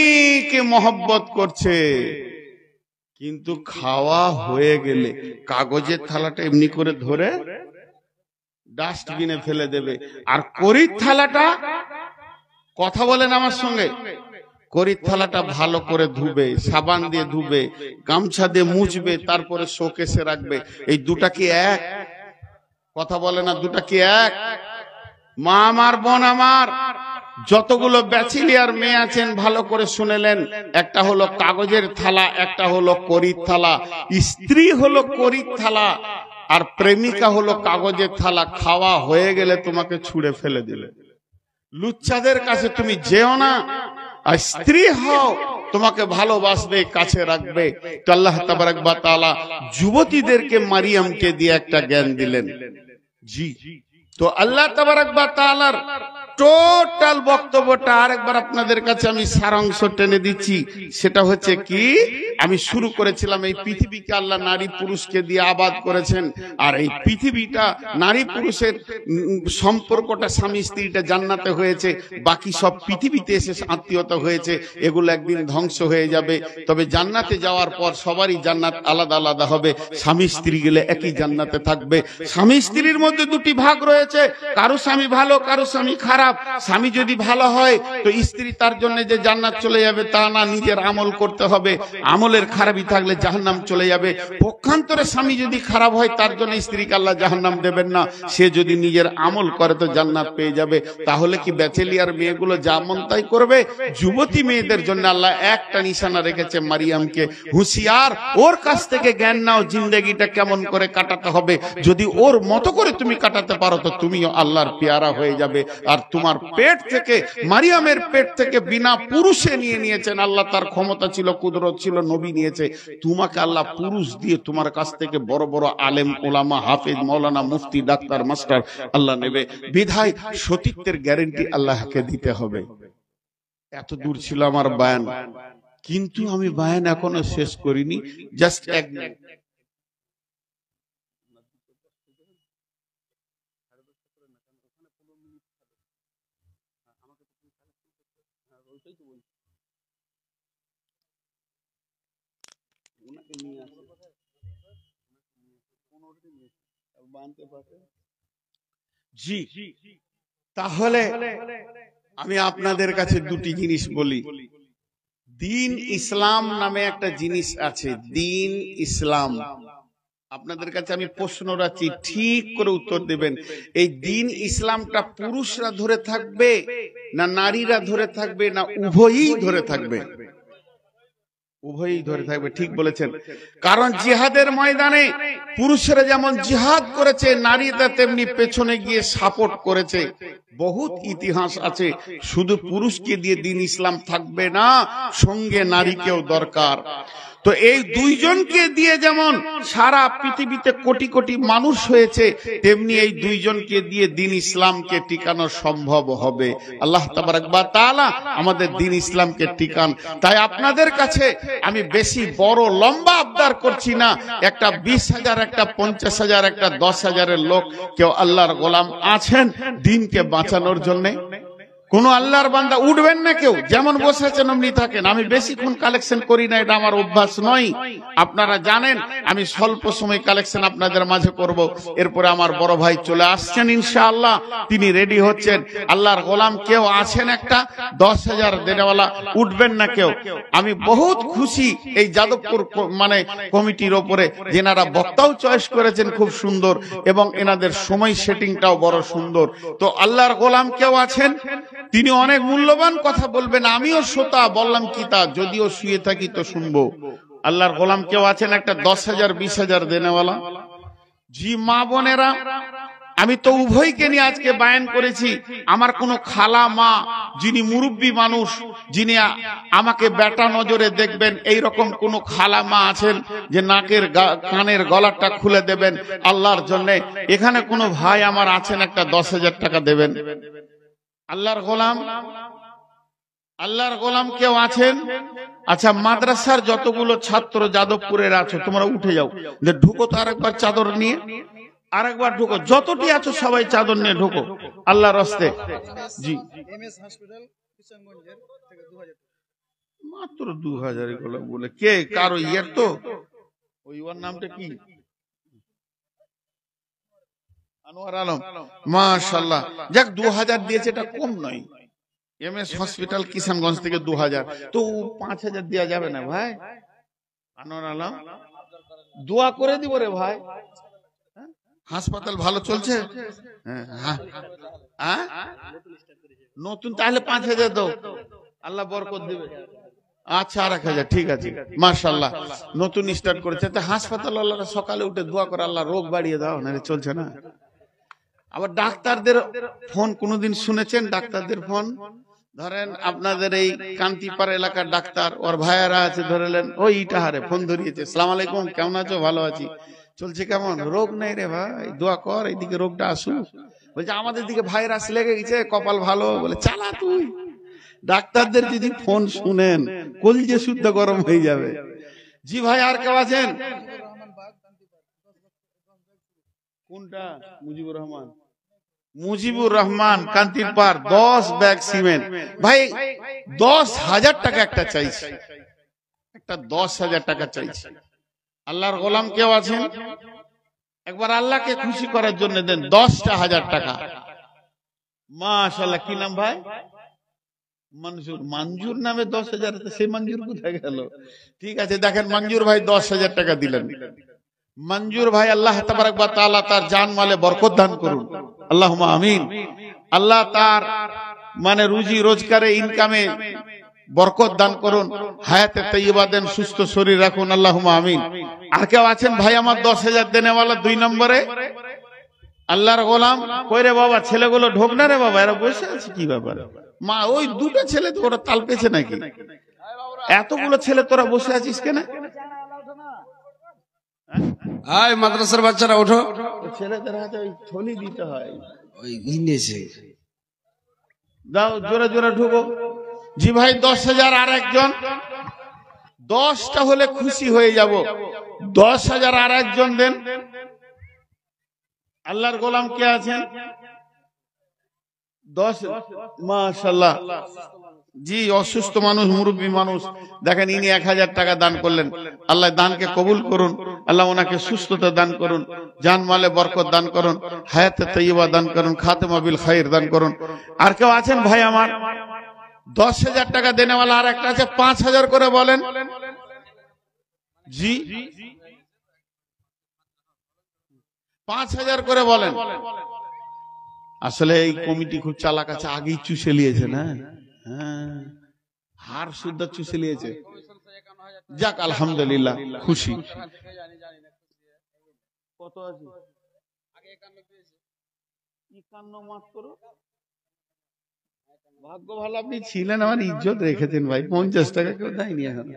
কে মহব্বত করছে। কিন্তু খাওয়া হয়ে গেলে কাগজের থালাটা এমনি করে ধরে ডাস্টবিনে ফেলে দেবে। আর কড়ির থালাটা, কথা বলেন আমার সঙ্গে, কড়ির থালাটা ভালো করে ধুবে, সাবান দিয়ে ধুবে, গামছা দিয়ে মুছবে, তারপরে শোকেসে রাখবে। এই দুটা কি এক? কথা বলে না, দুটা কি এক? মা আমার, বোন আমার, যতগুলো ব্যাচেলিয়ার মেয়ে আছেন ভালো করে শুনেলেন, একটা হলো কাগজের থালা, একটা হলো কড়ির থালা। স্ত্রী হলো কড়ির থালা, আর প্রেমিকা হলো কাগজের থালা। খাওয়া হয়ে গেলে তোমাকে ছুঁড়ে ফেলে দিলে। লুচ্চাদের কাছে তুমি যেও না। আর স্ত্রী হও, তোমাকে ভালোবাসবে, কাছে রাখবে। তো আল্লাহ তাবারক ওয়া তাআলা যুবতীদেরকে মারিয়ামকে দিয়ে একটা জ্ঞান দিলেন। জি, তো আল্লাহ তাবারক ওয়া তাআলার টোটাল বক্তব্যটা আরেকবার আপনাদের কাছে আমি সারাংশ টেনে দিচ্ছি। সেটা হচ্ছে কি, আমি শুরু করেছিলাম এই পৃথিবীকে আল্লাহ নারী পুরুষকে দিয়ে আবাদ করেছেন। আর এই পৃথিবীটা নারী পুরুষের সম্পর্কটা, স্বামী স্ত্রীটা জান্নাতে হয়েছে, বাকি সব পৃথিবীতে এসে আত্মীয়তা হয়েছে। এগুলো একদিন ধ্বংস হয়ে যাবে। তবে জান্নাতে যাওয়ার পর সবারই জান্নাত আলাদা আলাদা হবে। স্বামী স্ত্রী গেলে একই জান্নাতে থাকবে। স্বামী স্ত্রীর মধ্যে দুটি ভাগ রয়েছে, কারো স্বামী ভালো, কারো স্বামী খারাপ। স্বামী যদি ভালো হয় তো স্ত্রী তার জন্য যে জান্নাত চলে যাবে তা না, নিজের আমল করতে হবে। আমলের খারাপই থাকলে জাহান্নাম চলে যাবে। পক্ষান্তরে স্বামী যদি খারাপ হয় তার জন্য স্ত্রীকে আল্লাহ জাহান্নাম দেবেন না। সে যদি নিজের আমল করে তো জান্নাত পেয়ে যাবে। তাহলে কি ব্যাচেলিয়ার মেয়েগুলো যা মন তাই করবে? যুবতী মেয়েদের জন্য আল্লাহ একটা নিশানা রেখেছে, মারিয়ামকে হুঁশিয়ার, ওর কাছ থেকে জ্ঞান নাও, জিন্দেগিটা কেমন করে কাটাতে হবে। যদি ওর মতো করে তুমি কাটাতে পারো তো তুমিও আল্লাহর পেয়ারা হয়ে যাবে। আর তোমার পেট থেকে, মারিয়ামের পেট থেকে বিনা পুরুষে নিয়েছেন আল্লাহ। তার ক্ষমতা ছিল, কুদরত ছিল, নবী নিয়েছে। তোমাকে আল্লাহ পুরুষ দিয়ে তোমার কাছ থেকে বড় বড় আলেম, ওলামা, হাফেজ, মাওলানা, মুফতি, ডাক্তার, মাস্টার আল্লাহ নেবে। বিধায় সতীত্বের গ্যারান্টি আল্লাহকে দিতে হবে। এত দূর ছিল আমার বয়ান, কিন্তু আমি বয়ান এখনো শেষ করিনি। জাস্ট এক মিনিট। জি, তাহলে আমি আপনাদের কাছে দুটি জিনিস বলি। দিন ইসলাম নামে একটা জিনিস আছে, দিন ইসলাম। আপনাদের কাছে আমি প্রশ্ন রাখছি, ঠিক করে উত্তর দেবেন। এই দিন ইসলামটা পুরুষরা ধরে থাকবে না নারীরা ধরে থাকবে, না উভয়ই ধরে থাকবে? উভয়ই ধরে থাকবে, ঠিক বলেছেন। কারণ জিহাদের ময়দানে পুরুষরা যেমন জিহাদ করেছে, নারীরা তেমনি পেছনে গিয়ে সাপোর্ট করেছে। বহুত ইতিহাস আছে। শুধু পুরুষকে দিয়ে দিন ইসলাম থাকবে না, সঙ্গে নারীকেও দরকার। তো এই দুইজনকে দিয়ে যেমন সারা পৃথিবীতে কোটি কোটি মানুষ হয়েছে, তেমনি এই দুইজনকে দিয়ে দিন ইসলামকে টিকানো সম্ভব হবে। আল্লাহ তাবারক ওয়া তাআলা আমাদের দিন ইসলামকে টিকান। তাই আপনাদের কাছে আমি বেশি বড় লম্বা আবদার করছি না। একটা 20,000, একটা 50,000, একটা 10,000-এর লোক কেউ আল্লাহর গোলাম আছেন দিনকে বাঁচানোর জন্য? কোন আল্লাহর বান্দা উঠবেন না কেউ, যেমন বসে আছেন অমনি থাকেন। আমি বেশিক্ষণ কালেকশন করি না, এটা আমার অভ্যাস নয়। আপনারা জানেন আমি স্বল্প সময় কালেকশন আপনাদের মাঝে করব। এরপরে আমার বড় ভাই চলে আসছেন ইনশাআল্লাহ, তিনি রেডি হচ্ছেন। আল্লাহর গোলাম কেউ আছেন একটা 10,000 দেনেওয়ালা, উঠবেন না কেউ। আমি বহুত খুশি এই যাদবপুর মানে কমিটির ওপরে, যেনারা বক্তাও চয়েস করেছেন খুব সুন্দর, এবং এনাদের সময় সেটিংটাও বড় সুন্দর। তো আল্লাহর গোলাম কেউ আছেন? তিনি অনেক মূল্যবান কথা বলবেন, আমিও শ্রোতা, বললাম কি তা, যদিও শুয়ে থাকি তো শুনবো। আল্লাহর গোলাম কেউ আছেন একটা 10,000 20,000 দেনেওয়ালা? জি মা বোনেরা, আমি তো উভয়কে নিয়ে আজকে বায়ান করেছি। আমার কোন খালা মা যিনি মুরব্বী মানুষ, যিনি আমাকে বেটা নজরে দেখবেন, এই রকম কোন খালা মা আছেন যে নাকের কানের গলাটা খুলে দেবেন আল্লাহর জন্য? এখানে কোন ভাই আমার আছেন একটা 10,000 টাকা দেবেন? আল্লাহর গোলাম কেউ আছেন? আচ্ছা, মাদ্রাসার যতগুলো ছাত্র যাদবপুরের আছো তোমরা উঠে যাও, ঢুকো তো আরেকবার চাদর নিয়ে, আরেকবার ঢুকো, যতটি আছো সবাই চাদর নিয়ে ঢুকো আল্লাহর রাস্তে। জি মাত্র 2000 এগুলো বলে কে কারো ইয়ের তো ওই ওর নামটা কি, আনোয়ার আলম, মাশাআল্লাহ। যাক 2000 দিয়েছে, এটা কম নয়। এমএস হসপিটাল কিষানগঞ্জ থেকে 2000, তো 5000 দেওয়া যাবে না ভাই? আনোয়ার আলম দোয়া করে দিব রে ভাই। হাসপাতাল ভালো চলছে? নতুন তাহলে 5000 দাও, আল্লাহ বরকত দিবে। আচ্ছা, 1000, ঠিক আছে, মাশাআল্লাহ। নতুন স্টার্ট করেছে তো হাসপাতাল আল্লাহরা সকালে উঠে দোয়া করে, আল্লাহ রোগ বাড়িয়ে দাও, না চলছে না। আবার ডাক্তারদের ফোন কোনদিন শুনেছেন? ডাক্তারদের ফোন ধরেন আপনাদের এই কান্তিপাড়া এলাকার ডাক্তার, ওর ভাইয়ারা আছে, ধরেলেন ওই ইটাহারে ফোন ধরিয়েছে, আসসালামু আলাইকুম, কেমন আছো? ভালো আছি। চলছে কেমন? রোগ নেই রে ভাই, দোয়া কর এইদিকে রোগটা আসুক। বলছে আমাদের দিকে ভাইরাস লেগে গেছে, কপাল ভালো। বলে চালা তুই। ডাক্তারদের যদি ফোন শুনেন কলিজে শুদ্ধ গরম হয়ে যাবে। জি ভাই, আর কেউ আছেন? কোনটা? Mujibur Rahman Kantirpar, 10 bag cement. ভাই 10,000 টাকা একটা চাইছে, একটা 10,000 টাকা চাইছে। আল্লাহর গোলাম কেউ আছেন? একবার আল্লাহকে খুশি করার জন্য দেন 10,000 টাকা। মাশাআল্লাহ। কি নাম ভাই? মনজুর। মঞ্জুর নামে 10,000, সে মঞ্জুর কোথায় গেল? ঠিক আছে, দেখেন মঞ্জুর ভাই 10,000 টাকা দিলেন। মঞ্জুর ভাই আল্লাহ তাবারক ওয়া তাআলা তার জান মালে বরকত দান করুন, আল্লাহুম্মা আমিন। আল্লাহ তার মানে রুজি রোজগারে ইনকামে বরকত দান করুন, হায়াতে তাইয়্যিবা দেন, সুস্থ শরীর রাখুন, আল্লাহুম্মা আমিন। আর কেউ আছেন ভাই আমার 10,000 দেনেওয়ালা? 2 নম্বরে আল্লাহর গোলাম। কই রে বাবা, ছেলেগুলো ঢোক না রে বাবা, এরা বসে আছে কি ব্যাপার? মা ওই দুটো ছেলে তো ওরা তাল পেছে নাকি? এতগুলো ছেলে তোরা বসে আছিস কেন? আয় মাদ্রাসার বাচ্চারা ওঠো। ছেলেদের হাতে ওই থলি দিতে হয়, ওই নিয়েছে। দাও জোরে জোরে ঢুকো। জি ভাই 10,000। আর একজন 10টা হলে খুশি হয়ে যাব। 10,000 আর একজন দেন। আল্লাহর গোলাম কে আছেন? 10। মাশাআল্লাহ। জি অসুস্থ মানুষ, মুরব্বী মানুষ, দেখেন ইনি 1000 টাকা দান করলেন। আল্লাহ দানকে কবুল করুন, আল্লাহ ওনাকে সুস্থতা দান করুন, জান মালে বরকত দান করুন, হায়াতে তাইয়্যিবা দান করুন, খাতেমা বিল খাইর দান করুন। আর কেউ আছেন ভাই আমার 10,000 টাকা দেনেওয়ালা? আর একটা আছে 5,000 করে বলেন। জি 5,000 করে বলেন। আসলে এই কমিটি খুব চালাক আছে, আগেই চুষে নিয়েছে না? হ্যাঁ, হার শুদ্ধ চুষে নিয়েছে। যাক আলহামদুলিল্লাহ, খুশি। কত আছে? 51 মাত্র। ভাগ্য ভালো আপনি ছিলেন, আমার ইজ্জত রেখেছেন ভাই। 50 টাকা কেউ দেয়নি এখন।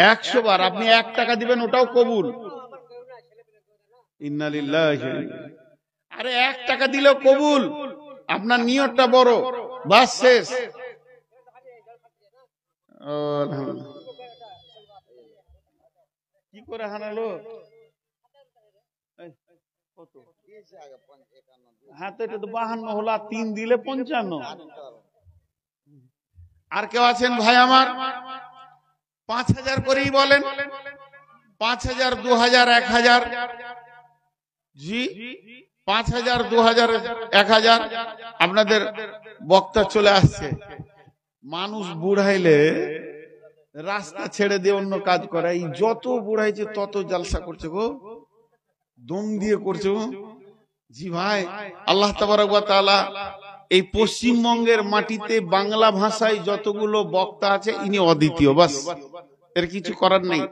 100 বার আপনি 1 টাকা দিবেন, ওটাও কবুল। ইন্না লিল্লাহি। আরে 1 টাকা দিলেও কবুল, আপনার নিয়তটা বড়, বাস শেষ। কি করে হানালো? হ্যাঁ তো এটা তো 52 হলো, 3 দিলে 55। আর কেউ আছেন ভাই আমার? 5,000 করেই বলেন। 5,000, 2,000, 1,000। জি 5,000, 2,000, 1,000। আপনাদের বক্তা চলে আসছে। মানুষ বুড়াইলে রাস্তা ছেড়ে দিয়ে অন্য কাজ করে, যত বুড়াইছে তত জালসা করছে গো, দম দিয়ে করছে গো। জি ভাই, আল্লাহ তাবারক ওয়া তাআলা এই পশ্চিমবঙ্গের মাটিতে বাংলা ভাষায় যতগুলো বক্তা আছে ইনি অদ্বিতীয়, বাস, এর কিছু করার নেই।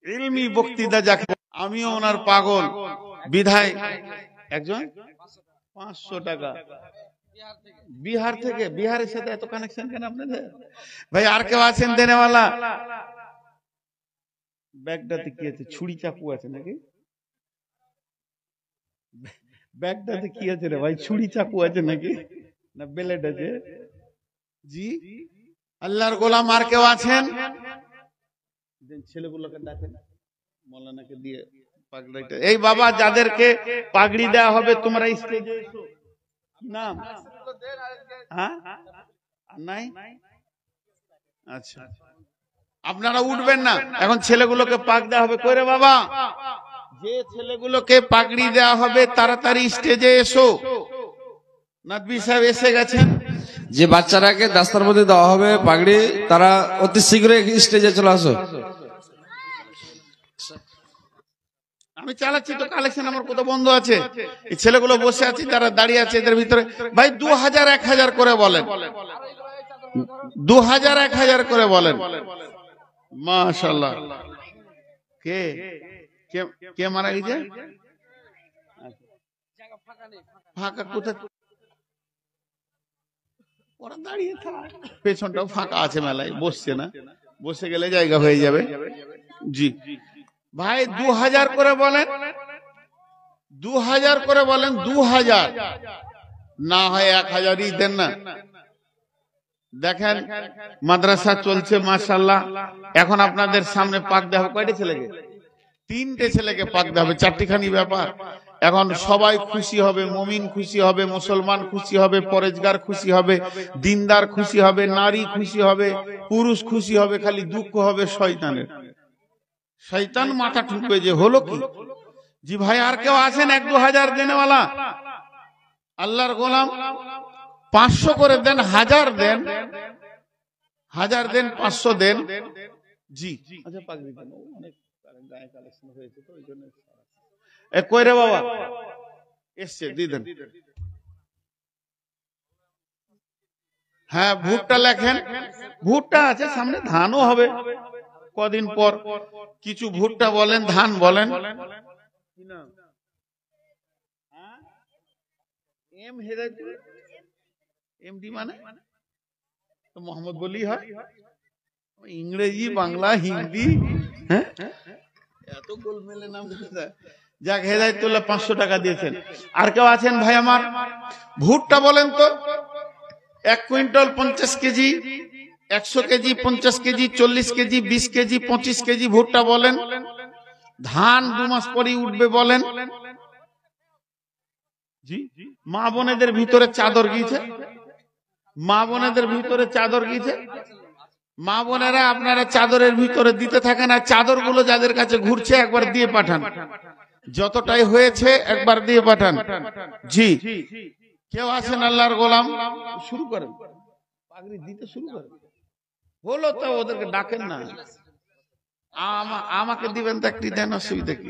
ইলমি বক্তৃতা যাকে, আমিও ওনার পাগল, বিধায় একজন 500 টাকা বিহার থেকে, বিহারের সাথে এত কানেকশন কেন আপনাদের ভাই? আর কেউ আছেন দেনেওয়ালা? ব্যাগটাতে কি আছে? ছুরি চাকু আছে নাকি? ব্যাগটাতে কি আছে রে ভাই? ছুরি চাকু আছে নাকি, না ব্লেড আছে? জি, আল্লাহর গোলাম আর কেউ আছেন? ছেলেগুলোকে ডাকেন, মৌলানাকে দিয়ে পাগড়িটা। এই বাবা, যাদেরকে পাগড়ি দেওয়া হবে তোমরা স্টেজে এসো। নাম হ্যাঁ নাই? আচ্ছা, আপনারা উঠবেন না, এখন ছেলেগুলোকে পাক দেওয়া হবে। কই রে বাবা, যে ছেলেগুলোকে পাগড়ি দেওয়া হবে তাড়াতাড়ি স্টেজে এসো। নাদবি সাহেব এসে গেছেন। যে বাচ্চারাকে দাস্তার মধ্যে দেওয়া হবে পাগড়ি, তারা অতি শীঘ্রই স্টেজে চলে আসো। আমি চালাচ্ছি তো কালেকশন, আমার কত বন্ধ আছে। এই ছেলেগুলো বসে আছে, তারা দাঁড়িয়ে আছে এদের ভিতরে। ভাই 2000 1000 করে বলেন, 2000 1000 করে বলেন। মাশাআল্লাহ। কে কে কে মারা গেছে? ফাঁকা কোথায়? ওরা দাঁড়িয়ে থাক, পেছনটাও ফাঁকা আছে, মেলায় বসছে না, বসে গেলে জায়গা হয়ে যাবে। জি ভাই 2000 করে বলেন, 2000 করে বলেন, 2000 না হয় 1000ই দেন না। দেখেন মাদ্রাসা চলছে মাশাআল্লাহ। এখন আপনাদের সামনে পাক দেওয়া হবে কয়টা ছেলেকে? 3টে ছেলেকে পাক দেওয়া হবে, 4টিখানি ব্যাপার। এখন সবাই খুশি হবে, মুমিন খুশি হবে, মুসলমান খুশি হবে, পরেজগার খুশি হবে, দিনদার খুশি হবে, নারী খুশি হবে, পুরুষ খুশি হবে। খালি দুঃখ হবে শয়তানের। শয়তান মাথা ঠুকবে যে হলো কি। জি ভাই, আর কেউ আছেন 1-2000 দেনেওয়ালা? আল্লাহর গোলাম 500 করে দেন, 1000 দেন, 1000 দেন, 500 দেন। জি আচ্ছা, পাগড়ি দেন, অনেক গায়ে কালেকশন হয়েছে তো ওই জন্য। এ কই রে বাবা, এসছে, দিয়ে দেন। হ্যাঁ, ভুট্টা লেখেন, ভুট্টা আছে সামনে, ধানও হবে কদিন পর। কিছু ভুট্টা বলেন, ধান বলেন। এম হেদায়েতুল, এমডি মানে তো মোহাম্মদ বলি হয়। ইংরেজি, বাংলা, হিন্দি, হ্যাঁ এত গোলমেলে নাম। যাক, হেদায়েতুল্লাহ 500 টাকা দিয়েছেন। আর কেউ আছেন ভাই আমার? ভুট্টা বলেন তো। 1 quintal 50 KG, 100 KG, 50 KG, 40 KG, 20 KG, 25 KG ভুট্টা বলেন। ধান 2 মাস পরেই উঠবে বলেন। জি, মা বোনেদের ভিতরে চাদর গিয়েছে, মা বোনেদের ভিতরে চাদর গিয়েছে। মা বোনেরা আপনারা চাদরের ভিতরে দিতে থাকেন, আর চাদর গুলো যাদের কাছে ঘুরছে একবার দিয়ে পাঠান, যতটাই হয়েছে একবার দিয়ে পাঠান। জি, কেউ আছেন আল্লাহর গোলাম? শুরু করেন, পাগড়ি দিতে শুরু করেন। হলো তো, ওদেরকে ডাকেন না, আমাকে দিবেন তো একটি দেন, অসুবিধা কি?